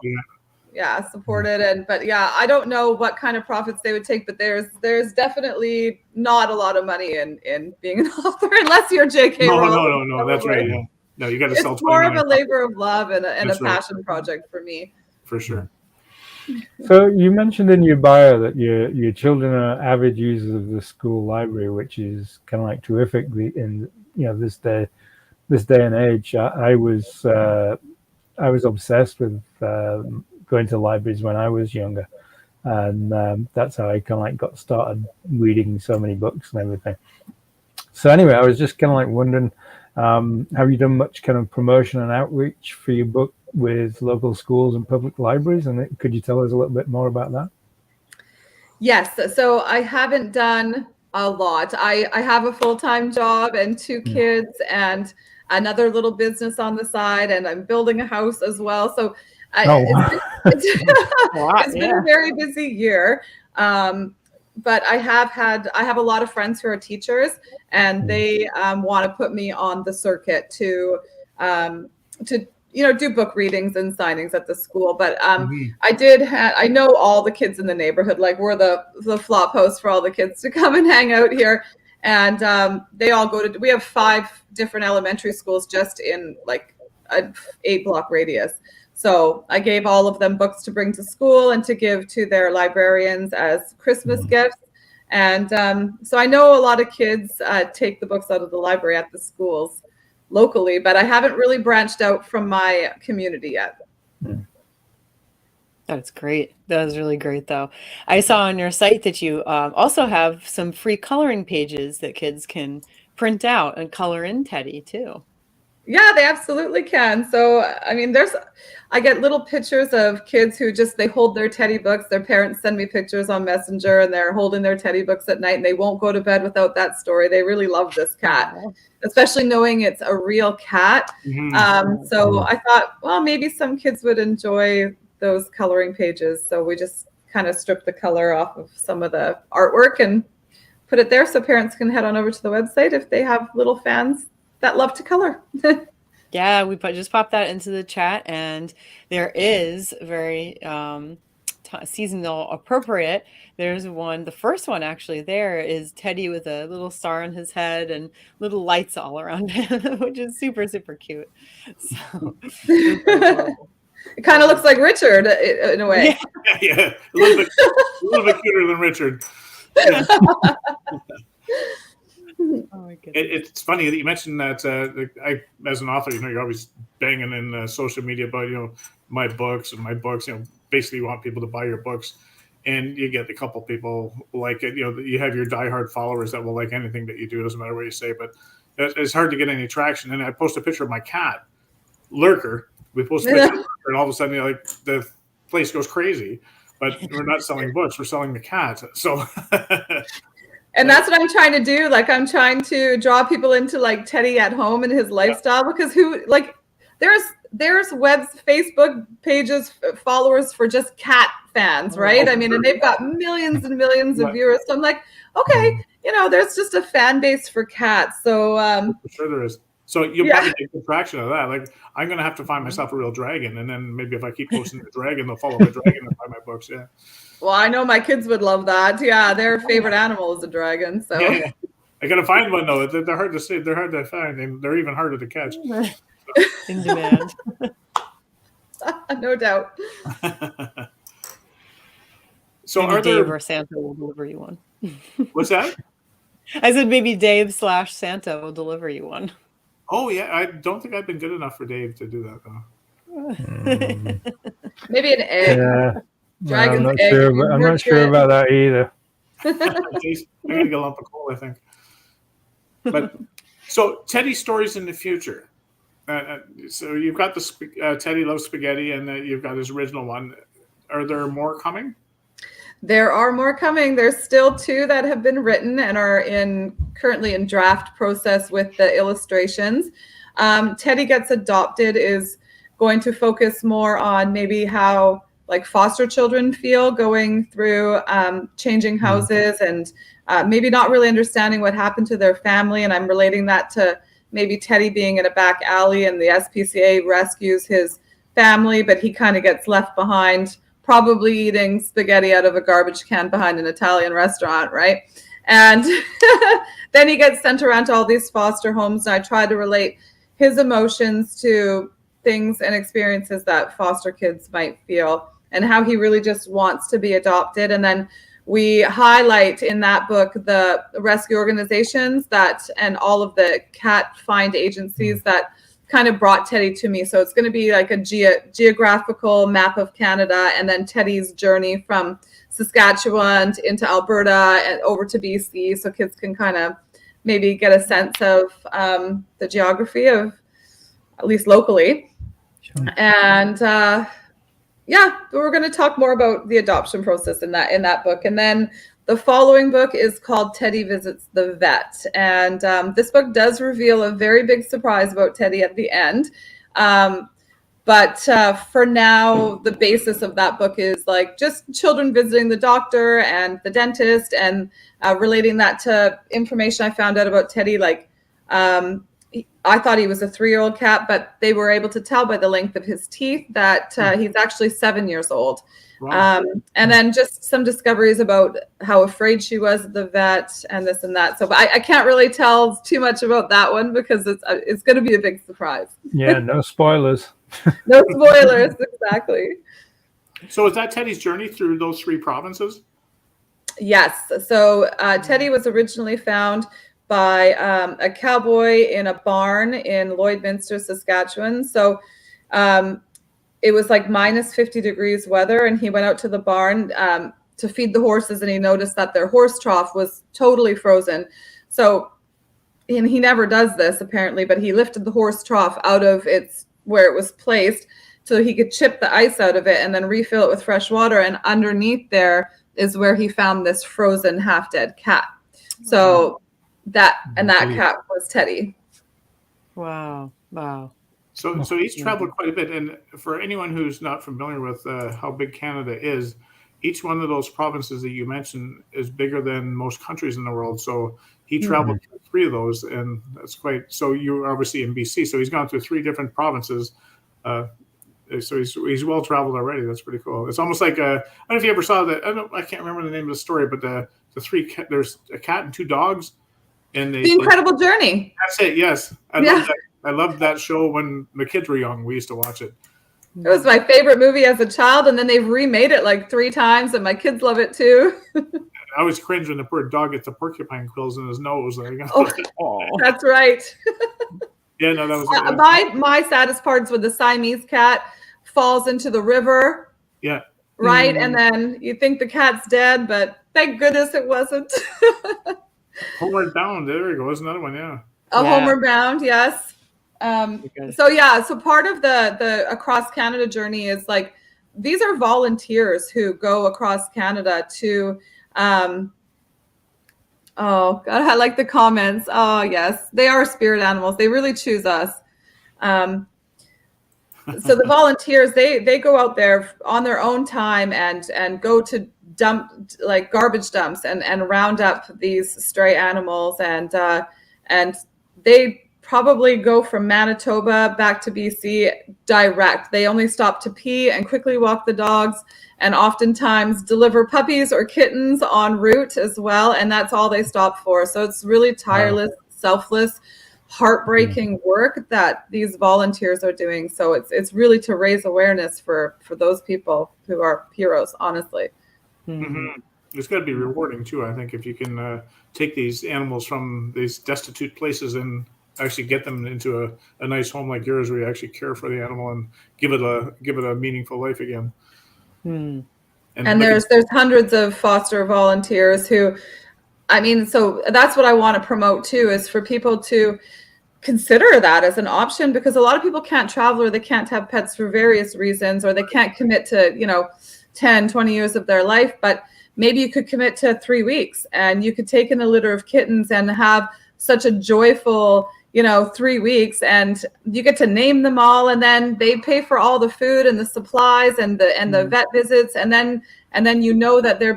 support it. But I don't know what kind of profits they would take, but there's definitely not a lot of money in being an author unless you're J.K. Rowling.
No, that's right. Yeah. No, you got to sell 29.
It's more of a labor of love and a
That's right.
passion project for me.
For sure.
So you mentioned in your bio that your children are avid users of the school library, which is kind of like terrific in this day and age. I was obsessed with going to libraries when I was younger, and that's how I kind of like got started reading so many books and everything. So anyway, I was just kind of like wondering, have you done much kind of promotion and outreach for your book with local schools and public libraries? And could you tell us a little bit more about that?
Yes. So I haven't done a lot. I have a full-time job and 2 kids and another little business on the side, and I'm building a house as well. So it's been a very busy year. But I have a lot of friends who are teachers, and they want to put me on the circuit to do book readings and signings at the school. But I know all the kids in the neighborhood, like we're the flop house for all the kids to come and hang out here. And they all we have 5 different elementary schools just in like a 8-block radius. So I gave all of them books to bring to school and to give to their librarians as Christmas gifts. And so I know a lot of kids take the books out of the library at the schools locally, but I haven't really branched out from my community yet.
That's great. That was really great, though. I saw on your site that you also have some free coloring pages that kids can print out and color in Teddy, too.
Yeah, they absolutely can. So, I mean, I get little pictures of kids who they hold their Teddy books. Their parents send me pictures on Messenger, and they're holding their Teddy books at night, and they won't go to bed without that story. They really love this cat, especially knowing it's a real cat. So I thought, well, maybe some kids would enjoy those coloring pages. So we just kind of stripped the color off of some of the artwork and put it there so parents can head on over to the website if they have little fans that love to color.
Yeah, we just popped that into the chat, and there is very seasonal appropriate. There's one, the first one actually there is Teddy with a little star on his head and little lights all around him, which is super, super cute. So
it kind of looks like Richard in a way.
Yeah. A little bit cuter than Richard. Yeah.
Oh my goodness.
It's funny that you mentioned that. I, as an author, you're always banging in social media about my books. Basically you want people to buy your books, and you get a couple people like it. You have your diehard followers that will like anything that you do. It doesn't matter what you say, but it's hard to get any traction. And I post a picture of my cat, Lurker. We post a picture of Lurker, and all of a sudden, the place goes crazy. But we're not selling books; we're selling the cat. So.
And that's what I'm trying to do. Like, I'm trying to draw people into like Teddy at home and his lifestyle, because there's Facebook pages, followers for just cat fans, right? I mean, and they've got millions and millions of viewers. So I'm like, okay, there's just a fan base for cats. So
for sure there is. So you'll probably get good traction of that. Like, I'm going to have to find myself a real dragon, and then maybe if I keep posting the dragon, they'll follow my dragon and buy my books. Yeah.
Well, I know my kids would love that. Yeah, their favorite animal is a dragon. So
I got to find one though. They're hard to see. They're hard to find, and they're even harder to catch.
In demand.
No doubt.
So
maybe
are
Dave
there...
or Santa will deliver you one.
What's that?
I said maybe Dave/Santa will deliver you one.
Oh yeah, I don't think I've been good enough for Dave to do that though.
Maybe an egg.
Yeah.
Dragon's
I'm
egg.
not sure about that either.
I'm gonna get a lump of coal, I think. But so Teddy stories in the future. So you've got the Teddy Loves Spaghetti, and you've got his original one. Are there more coming?
There are more coming. There's still 2 that have been written and are currently in draft process with the illustrations. Teddy Gets Adopted is going to focus more on maybe how like foster children feel going through changing houses and maybe not really understanding what happened to their family. And I'm relating that to maybe Teddy being in a back alley and the SPCA rescues his family, but he kind of gets left behind probably eating spaghetti out of a garbage can behind an Italian restaurant, right? And then he gets sent around to all these foster homes, and I try to relate his emotions to things and experiences that foster kids might feel, and how he really just wants to be adopted. And then we highlight in that book the rescue organizations that and all of the cat find agencies that kind of brought Teddy to me. So it's going to be like a geographical map of Canada, and then Teddy's journey from Saskatchewan into Alberta and over to BC, so kids can kind of maybe get a sense of the geography of, at least locally. Sure. And yeah, we're going to talk more about the adoption process in that book. And then the following book is called Teddy Visits the Vet. And this book does reveal a very big surprise about Teddy at the end. But for now, the basis of that book is like just children visiting the doctor and the dentist, and relating that to information I found out about Teddy. Like, I thought he was a 3-year-old cat, but they were able to tell by the length of his teeth that he's actually 7 years old. Wow. And then just some discoveries about how afraid she was of the vet and this and that. So I can't really tell too much about that one because it's going to be a big surprise.
Yeah, no spoilers.
No spoilers, exactly.
So is that Teddy's journey through those 3 provinces? Yes.
So Teddy was originally found by a cowboy in a barn in Lloydminster, Saskatchewan. So it was like minus 50 degrees weather, and he went out to the barn to feed the horses, and he noticed that their horse trough was totally frozen. So, and he never does this apparently, but he lifted the horse trough out of its where it was placed so he could chip the ice out of it and then refill it with fresh water. And underneath there is where he found this frozen half-dead cat. So that cat was Teddy.
Wow.
So he's traveled quite a bit. And for anyone who's not familiar with how big Canada is, each one of those provinces that you mentioned is bigger than most countries in the world. So he traveled through 3 of those, and that's quite. So you're obviously in BC, so he's gone through 3 different provinces. So he's well traveled already. That's pretty cool. It's almost like I don't know if you ever saw that. I can't remember the name of the story, but the 3 there's a cat and 2 dogs, and
The Incredible Journey.
That's it. Yes, I loved that show when the kids were young. We used to watch it.
It was my favorite movie as a child, and then they've remade it like 3 times, and my kids love it too.
I always cringe when the poor dog gets the porcupine quills in his nose. Like,
that's right.
Yeah, no, that was
my saddest part is when the Siamese cat falls into the river.
Yeah.
Right, and then you think the cat's dead, but thank goodness it wasn't.
Homeward Bound. There we go. There's another one. Yeah.
Homeward Bound. Yes. So part of the across Canada journey is like, these are volunteers who go across Canada to, oh God, I like the comments. Oh yes, they are spirit animals. They really choose us. So the volunteers, they go out there on their own time and go to like garbage dumps and round up these stray animals, and they probably go from Manitoba back to BC direct. They only stop to pee and quickly walk the dogs, and oftentimes deliver puppies or kittens en route as well. And that's all they stop for. So it's really tireless, selfless, heartbreaking work that these volunteers are doing. So it's really to raise awareness for those people who are heroes, honestly.
Mm-hmm. It's got to be rewarding too, I think, if you can take these animals from these destitute places and actually get them into a nice home like yours, where you actually care for the animal and give it a meaningful life again.
And there's hundreds of foster volunteers who, I mean, so that's what I want to promote too, is for people to consider that as an option, because a lot of people can't travel, or they can't have pets for various reasons, or they can't commit to 10, 20 years of their life. But maybe you could commit to 3 weeks, and you could take in a litter of kittens and have such a joyful 3 weeks, and you get to name them all, and then they pay for all the food and the supplies and the vet visits, and then that they're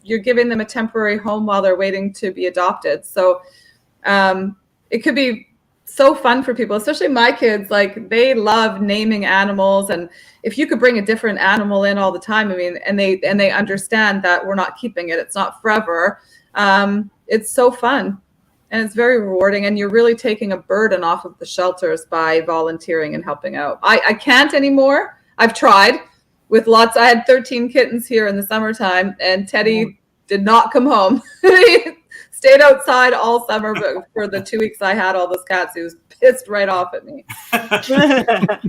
you're giving them a temporary home while they're waiting to be adopted. So it could be so fun for people, especially my kids. Like, they love naming animals, and if you could bring a different animal in all the time, I mean, and they understand that we're not keeping it, it's not forever. It's so fun, and it's very rewarding, and you're really taking a burden off of the shelters by volunteering and helping out. I can't anymore. I've tried with lots. I had 13 kittens here in the summertime, and Teddy did not come home. He stayed outside all summer, but for the 2 weeks I had all those cats, he was pissed right off at me.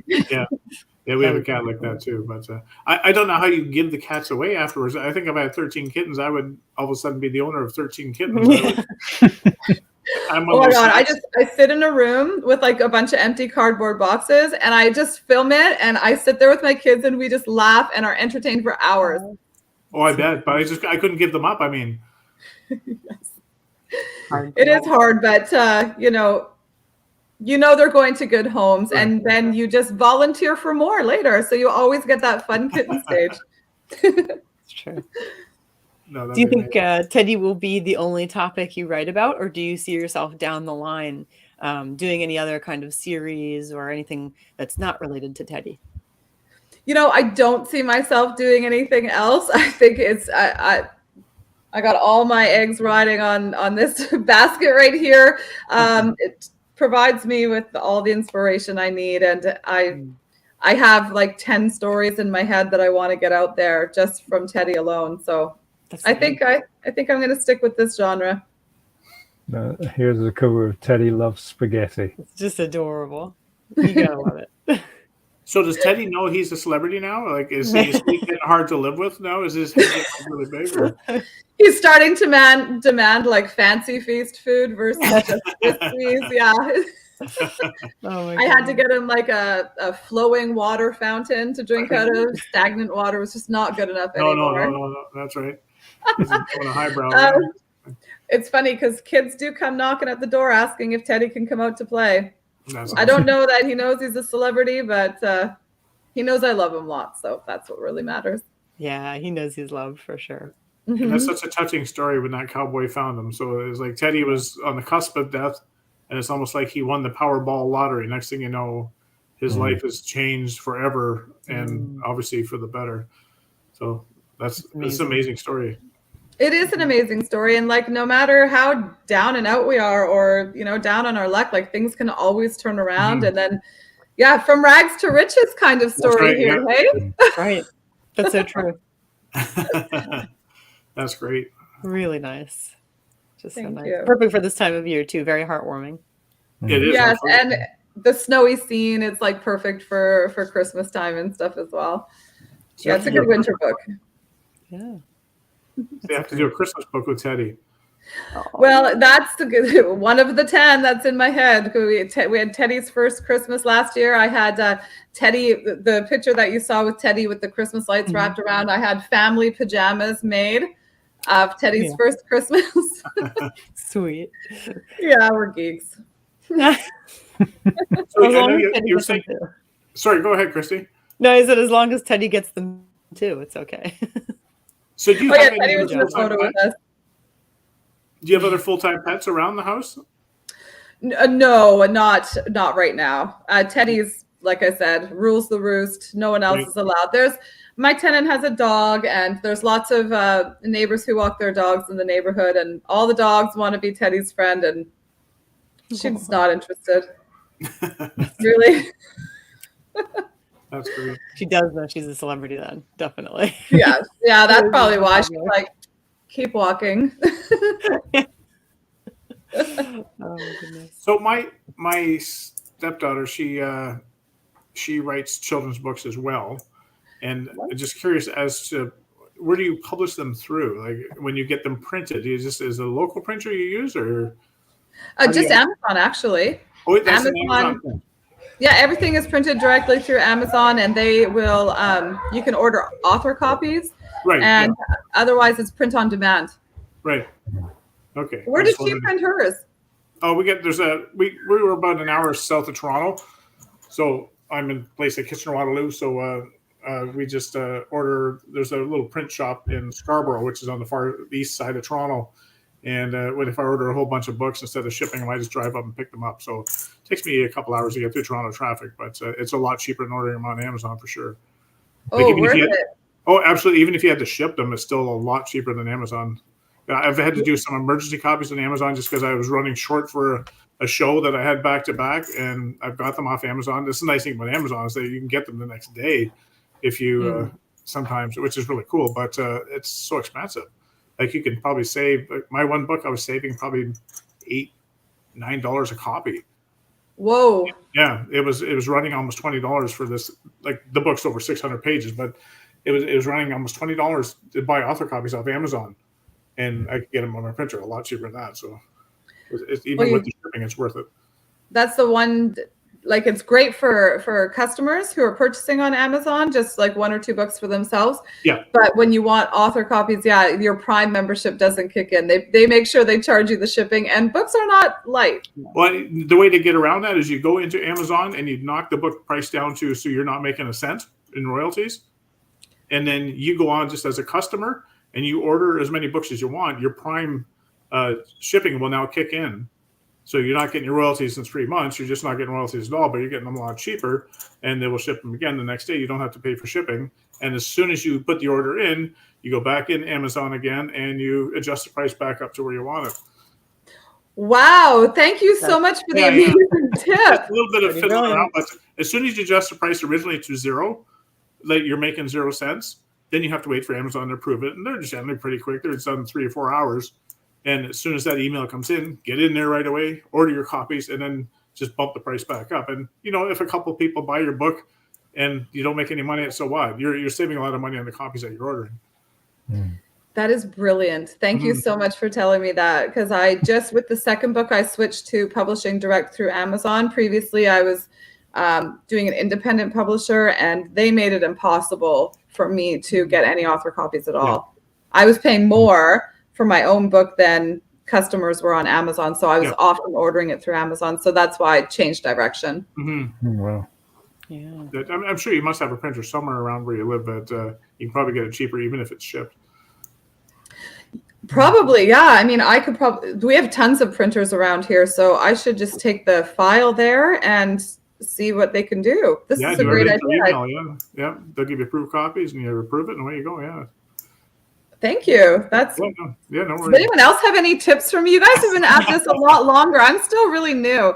Yeah. Yeah, we have a cat like that too. But I don't know how you give the cats away afterwards. I think if I had 13 kittens, I would all of a sudden be the owner of 13 kittens. Oh
my God, I sit in a room with like a bunch of empty cardboard boxes, and I just film it, and I sit there with my kids, and we just laugh and are entertained for hours.
Oh, I bet. But I couldn't give them up. I mean,
yes. It is hard, but you know they're going to good homes, and then you just volunteer for more later, so you always get that fun kitten stage.
It's true.
No,
do you think Teddy will be the only topic you write about, or do you see yourself down the line doing any other kind of series or anything that's not related to Teddy?
You know, I don't see myself doing anything else. I think it's I got all my eggs riding on this basket right here. It provides me with all the inspiration I need, and I have like 10 stories in my head that I want to get out there just from Teddy alone. So I think I'm going to stick with this genre.
Here's a cover of Teddy Loves Spaghetti.
It's just adorable. You gotta love it.
So does Teddy know he's a celebrity now? Like, is he getting hard to live with now? Is his head getting really big? Or?
He's starting to demand like fancy feast food versus just Krispies. Yeah. I had to get him like a flowing water fountain to drink out of. Stagnant water was just not good enough anymore.
No. That's right. He's going a highbrow.
It's funny because kids do come knocking at the door asking if Teddy can come out to play. I don't know that he knows he's a celebrity, but he knows I love him lots, so that's what really matters.
Yeah, he knows he's loved for sure.
And that's such a touching story when that cowboy found him. So it was like Teddy was on the cusp of death, and it's almost like he won the Powerball lottery. Next thing you know, his life has changed forever, and obviously for the better. So that's an amazing story.
It is an amazing story, and like no matter how down and out we are, or down on our luck, like things can always turn around, and then from rags to riches kind of story here. Hey,
right? That's so true.
That's great.
Really nice. Just so nice.
You.
Perfect for this time of year too. Very heartwarming.
It is.
Yes, and the snowy scene is like perfect for Christmas time and stuff as well. Yeah, it's a good winter book.
Yeah.
They have to do a Christmas book with Teddy.
Well, that's the good one of the 10 that's in my head. We had Teddy's first Christmas last year. I had Teddy, the picture that you saw with Teddy with the Christmas lights wrapped around. I had family pajamas made of Teddy's first Christmas.
Sweet.
Yeah, we're geeks.
So I know you're saying, sorry, go ahead, Christy.
No, I said as long as Teddy gets them too, it's okay.
So do you have
Teddy was in the photo with us.
Do you have other full-time pets around the house?
No, not right now. Teddy's, like I said, rules the roost. No one else is allowed. My tenant has a dog, and there's lots of neighbors who walk their dogs in the neighborhood, and all the dogs want to be Teddy's friend, and she's not interested. Really?
That's great.
She does know she's a celebrity then, definitely.
Yeah, that's probably why she's like, keep walking.
Oh my goodness.
So my stepdaughter, she writes children's books as well, and I'm just curious as to where do you publish them through? Like when you get them printed, is a local printer you use, or
just Amazon actually?
Oh, that's Amazon.
Yeah, everything is printed directly through Amazon, and they will. You can order author copies,
right?
And otherwise, it's print on demand.
Right. Okay.
Where did she print hers?
Oh, we were about an hour south of Toronto, so I'm in a place at Kitchener-Waterloo. So we just order. There's a little print shop in Scarborough, which is on the far east side of Toronto, And if I order a whole bunch of books instead of shipping them, I just drive up and pick them up. So it takes me a couple hours to get through Toronto traffic, but it's a lot cheaper than ordering them on Amazon for sure.
Oh, worth it.
Oh, absolutely. Even if you had to ship them, it's still a lot cheaper than Amazon. I've had to do some emergency copies on Amazon just because I was running short for a show that I had back to back, and I've got them off Amazon. This is the nice thing about Amazon is that you can get them the next day if you sometimes, which is really cool, but it's so expensive. Like you can probably save my one book. I was saving probably $8-9 a copy.
Whoa!
Yeah, it was running almost $20 for this. Like the book's over 600 pages, but it was running almost $20 to buy author copies off Amazon, and I could get them on my printer a lot cheaper than that. So even with the shipping, it's worth it.
That's the one. Like it's great for customers who are purchasing on Amazon, just like 1 or 2 books for themselves.
Yeah.
But when you want author copies, your Prime membership doesn't kick in. They make sure they charge you the shipping, and books are not light.
Well, the way to get around that is you go into Amazon and you knock the book price down to so you're not making a cent in royalties, and then you go on just as a customer and you order as many books as you want. Your Prime shipping will now kick in. So you're not getting your royalties in 3 months. You're just not getting royalties at all, but you're getting them a lot cheaper, and they will ship them again the next day. You don't have to pay for shipping. And as soon as you put the order in, you go back in Amazon again, and you adjust the price back up to where you want it.
Wow. Thank you so much for the amazing tip.
Just a little bit of fiddling around, but as soon as you adjust the price originally to 0, like you're making 0 cents, then you have to wait for Amazon to approve it. And they're generally pretty quick. They're done in 3 or 4 hours. And as soon as that email comes in, get in there right away, order your copies, and then just bump the price back up. And, if a couple of people buy your book and you don't make any money, so what? You're saving a lot of money on the copies that you're ordering.
That is brilliant. Thank you so much for telling me that, because with the second book, I switched to publishing direct through Amazon. Previously, I was doing an independent publisher, and they made it impossible for me to get any author copies at all. I was paying more for my own book than customers were on Amazon. So I was often ordering it through Amazon. So that's why I changed direction.
Wow.
Yeah.
I'm sure you must have a printer somewhere around where you live, but you can probably get it cheaper even if it's shipped.
Probably, yeah. I mean, we have tons of printers around here, so I should just take the file there and see what they can do. This is a great idea.
Yeah, they'll give you approved copies and you approve it and away you go. Yeah.
Thank you. No
worries.
Does anyone else have any tips for me? You guys have been at this a lot longer. I'm still really new.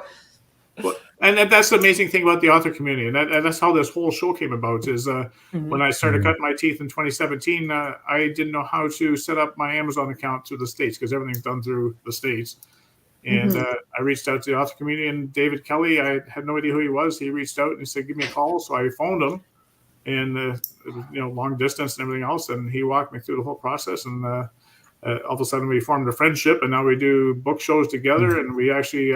Well, and that's the amazing thing about the author community, and that's how this whole show came about. Is when I started cutting my teeth in 2017, I didn't know how to set up my Amazon account through the States because everything's done through the States. And I reached out to the author community, and David Kelly, I had no idea who he was. He reached out and he said, "Give me a call." So I phoned him. And it was, long distance and everything else, and he walked me through the whole process. And all of a sudden, we formed a friendship, and now we do book shows together, and we actually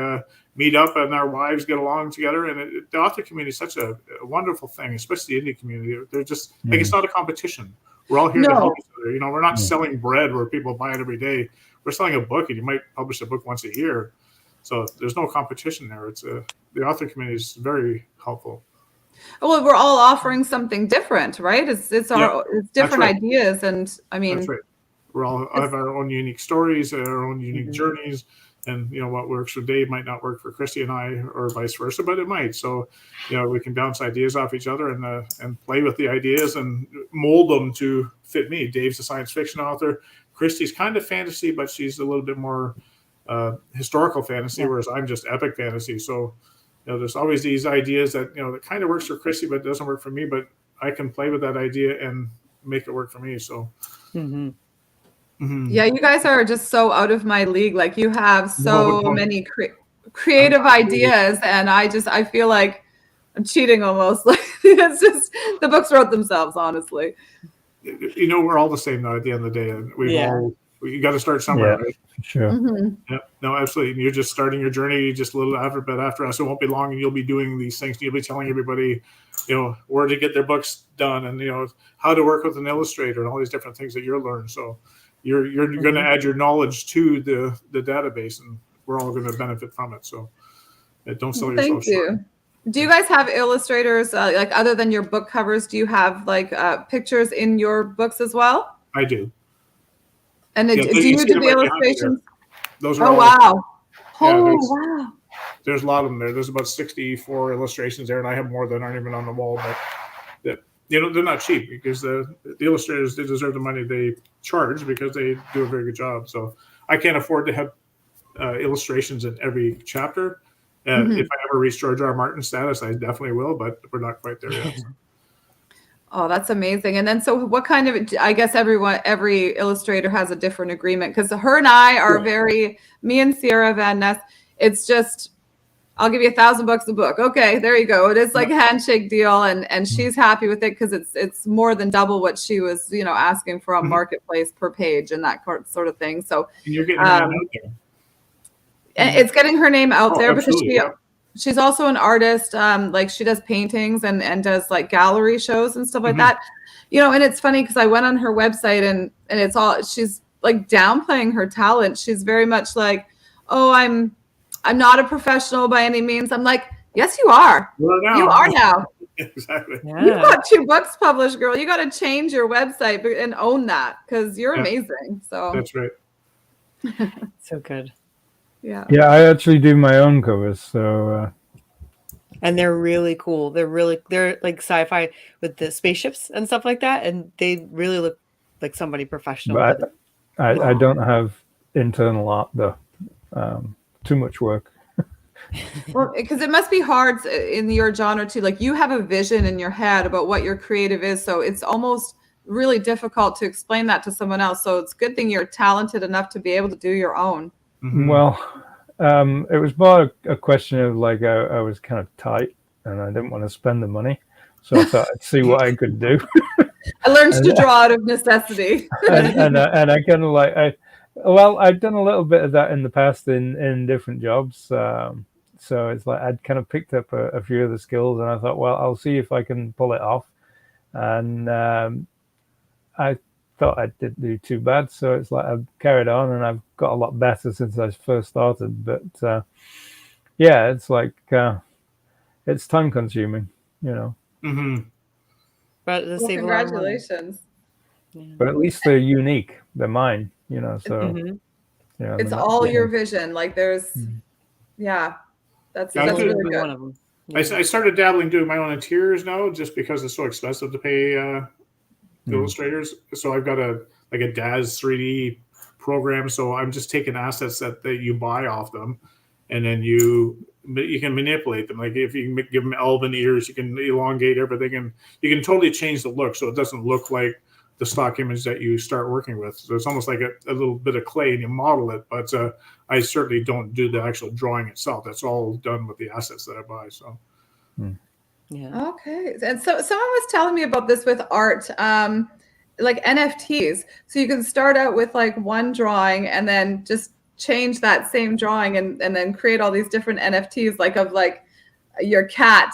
meet up, and our wives get along together. And the author community is such a wonderful thing, especially the indie community. They're just like it's not a competition. We're all here to help each other. We're not selling bread where people buy it every day. We're selling a book, and you might publish a book once a year. So there's no competition there. It's the author community is very helpful.
Well, we're all offering something different, right? It's different ideas, and I mean,
that's right. We're all have our own unique stories, our own unique journeys, and what works for Dave might not work for Christy and I, or vice versa, but it might. So, we can bounce ideas off each other and play with the ideas and mold them to fit me. Dave's a science fiction author. Christy's kind of fantasy, but she's a little bit more historical fantasy, whereas I'm just epic fantasy. So. There's always these ideas that, that kind of works for Christy, but it doesn't work for me. But I can play with that idea and make it work for me. So,
yeah, you guys are just so out of my league. Like you have so many creative ideas, and I feel like I'm cheating almost. Like it's just the books wrote themselves, honestly.
We're all the same now at the end of the day, and you got to start somewhere, right?
Sure.
Yeah, no, absolutely. You're just starting your journey just a little bit after us. It won't be long, and you'll be doing these things. You'll be telling everybody, where to get their books done, and how to work with an illustrator, and all these different things that you'll learn. So you're going to add your knowledge to the database, and we're all going to benefit from it. So don't sell yourself short. Thank you.
Do you guys have illustrators like other than your book covers? Do you have like pictures in your books as well?
I do.
And do you do the illustrations?
Those are
Oh,
all.
wow.
Yeah,
Oh,
there's,
wow.
there's a lot of them there. There's about 64 illustrations there, and I have more that aren't even on the wall. But that, they're not cheap because the illustrators, they deserve the money they charge because they do a very good job. So I can't afford to have illustrations in every chapter. If I ever reach George R. R. Martin status, I definitely will, but we're not quite there yet. So.
Oh, that's amazing. And then, so what kind of, I guess every illustrator has a different agreement, because her and I are me and Sierra Van Ness, it's just, I'll give you $1,000 a book. Okay, there you go. It is like a handshake deal, and she's happy with it because it's more than double what she was, asking for on Marketplace per page and that sort of thing. So
And you're getting her name out there.
it's getting her name out there because
Absolutely,
she's also an artist. Like she does paintings and does like gallery shows and stuff like that. And it's funny because I went on her website and it's all, she's like downplaying her talent. She's very much like, oh, I'm not a professional by any means. I'm like, yes, you are. You are now.
Exactly.
Yeah.
You've got 2 books published, girl. You got to change your website and own that because you're amazing. So
that's right.
So good.
Yeah.
Yeah, I actually do my own covers, so
And they're really cool. They're like sci-fi with the spaceships and stuff like that, and they really look like somebody professional.
but I don't have internal art though. Too much work.
Well, because it must be hard in your genre too. Like you have a vision in your head about what your creative is, so it's almost really difficult to explain that to someone else. So it's a good thing you're talented enough to be able to do your own.
Well, it was more a question of like I was kind of tight and I didn't want to spend the money, so I thought I'd see what I could do.
I learned to draw out of necessity.
and I kind of like I'd done a little bit of that in the past in different jobs. So it's like I'd kind of picked up a few of the skills, and I thought, well, I'll see if I can pull it off. And I thought I didn't do too bad, so it's like I've carried on, and I've got a lot better since I first started. But yeah, it's like it's time consuming,
But at the same
Congratulations.
But at least they're unique. They're mine, So
It's all your vision. Like there's, that's really good.
One of them.
I started dabbling doing my own interiors now, just because it's so expensive to pay illustrators. So I've got a DAZ 3D program. So I'm just taking assets that you buy off them, and then you can manipulate them. Like if you can give them elven ears, you can elongate everything, and you can totally change the look so it doesn't look like the stock image that you start working with. So it's almost like a little bit of clay and you model it, but I certainly don't do the actual drawing itself. That's all done with the assets that I buy. So
yeah.
Okay. And so someone was telling me about this with art, like NFTs. So you can start out with like one drawing and then just change that same drawing and then create all these different NFTs, like of like your cat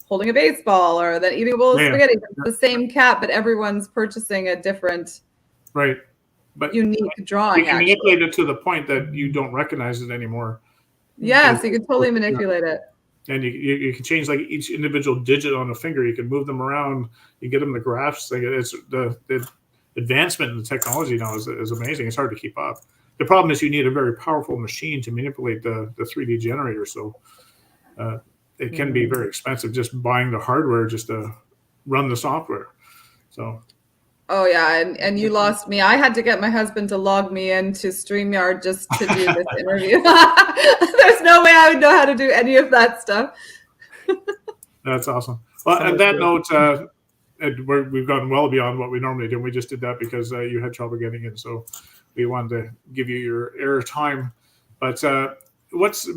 holding a baseball or then eating a bowl of spaghetti. It's the same cat, but everyone's purchasing a different,
but
unique drawing.
You can manipulate it to the point that you don't recognize it anymore.
Yeah, so you can totally manipulate it.
And you can change like each individual digit on a finger. You can move them around. You get them the graphs. Like it's the advancement in the technology now is amazing. It's hard to keep up. The problem is you need a very powerful machine to manipulate the 3D generator. So it can be very expensive just buying the hardware just to run the software. So.
Oh yeah, and you lost me. I had to get my husband to log me into StreamYard just to do this interview. There's no way I would know how to do any of that stuff.
That's awesome. Well, on that note, we've gone well beyond what we normally do. We just did that because you had trouble getting in, so we wanted to give you your air time. But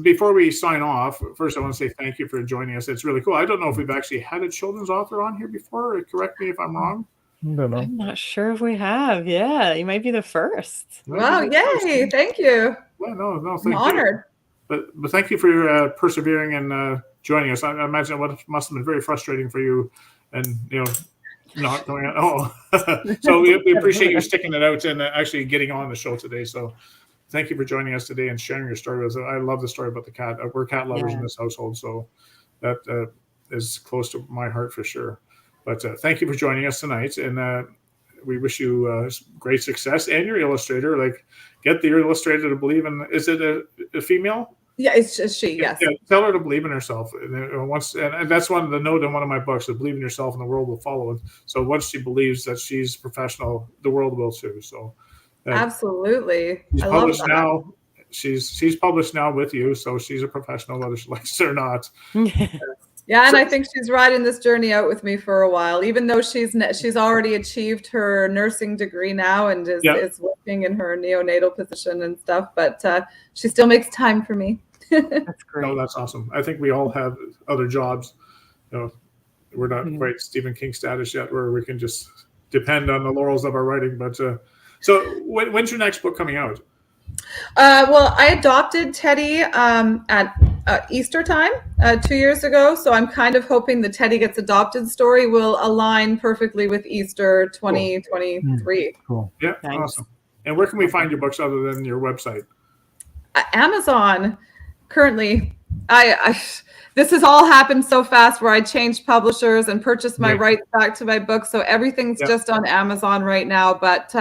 before we sign off, first I want to say thank you for joining us. It's really cool. I don't know if we've actually had a children's author on here before. Correct me if I'm wrong.
I'm not sure if we have. Yeah, you might be the first.
Wow, yay. Thank you.
Well, no, thank you.
I'm honored.
But thank you for persevering and joining us. I imagine what must have been very frustrating for you and, not going out. Oh, so we appreciate you sticking it out and actually getting on the show today. So thank you for joining us today and sharing your story with us. I love the story about the cat. We're cat lovers in this household, so that is close to my heart for sure. But thank you for joining us tonight, and we wish you great success. And your illustrator, like get the illustrator to believe in. Is it a female?
Yeah, it's just she. Yes.
Yeah, tell her to believe in herself. And that's one of the note in one of my books: that believe in yourself, and the world will follow. And so once she believes that she's professional, the world will too. So
absolutely,
she's
I love
published
that.
now. She's published now with you, so she's a professional, whether she likes it or not.
Yeah, and I think she's riding this journey out with me for a while, even though she's already achieved her nursing degree now and is working in her neonatal position and stuff. But she still makes time for me.
That's great.
No, that's awesome. I think we all have other jobs. We're not quite Stephen King status yet, where we can just depend on the laurels of our writing. But so when's your next book coming out?
Well, I adopted Teddy at Easter time 2 years ago, so I'm kind of hoping the Teddy Gets Adopted story will align perfectly with Easter 2023.
Cool.
Yeah,
Thanks.
awesome. And where can we find your books other than your website?
Amazon. Currently, this has all happened so fast where I changed publishers and purchased my rights back to my book, so everything's just on Amazon right now. But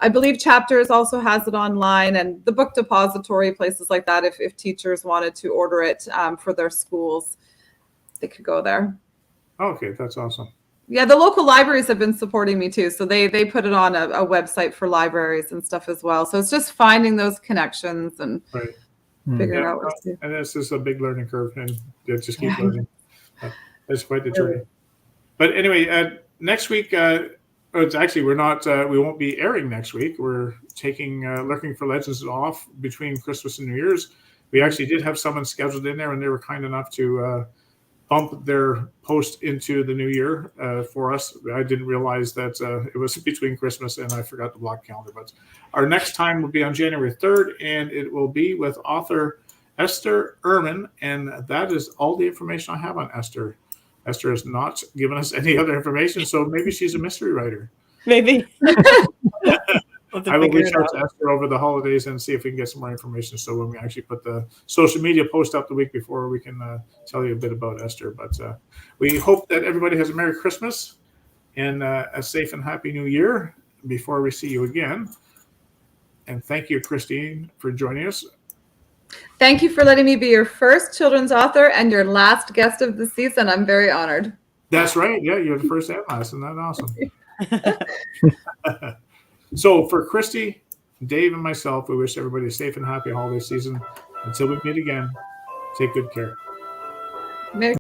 I believe Chapters also has it online, and the book depository, places like that. If teachers wanted to order it for their schools, they could go there.
Okay, that's awesome.
Yeah, the local libraries have been supporting me too, so they put it on a website for libraries and stuff as well. So it's just finding those connections and figuring out what to do.
And this is a big learning curve, and just keep learning. It's quite the journey. But anyway, next week. It's actually we won't be airing next week. We're taking Lurking for Legends off between Christmas and New Year's. We actually did have someone scheduled in there, and they were kind enough to bump their post into the new year for us. I didn't realize that it was between Christmas, and I forgot the block calendar. But our next time will be on January 3rd, and it will be with author Esther Ehrman, and that is all the information I have on Esther. Esther has not given us any other information, so maybe she's a mystery writer.
Maybe.
I will reach out to Esther over the holidays and see if we can get some more information. So when we actually put the social media post up the week before, we can tell you a bit about Esther. But we hope that everybody has a Merry Christmas and a safe and happy New Year before we see you again. And thank you, Christine, for joining us.
Thank you for letting me be your first children's author and your last guest of the season. I'm very honored.
That's right. Yeah, you're the first and last. Isn't that awesome? So for Christy, Dave, and myself, we wish everybody a safe and happy holiday season. Until we meet again, take good care.
Merry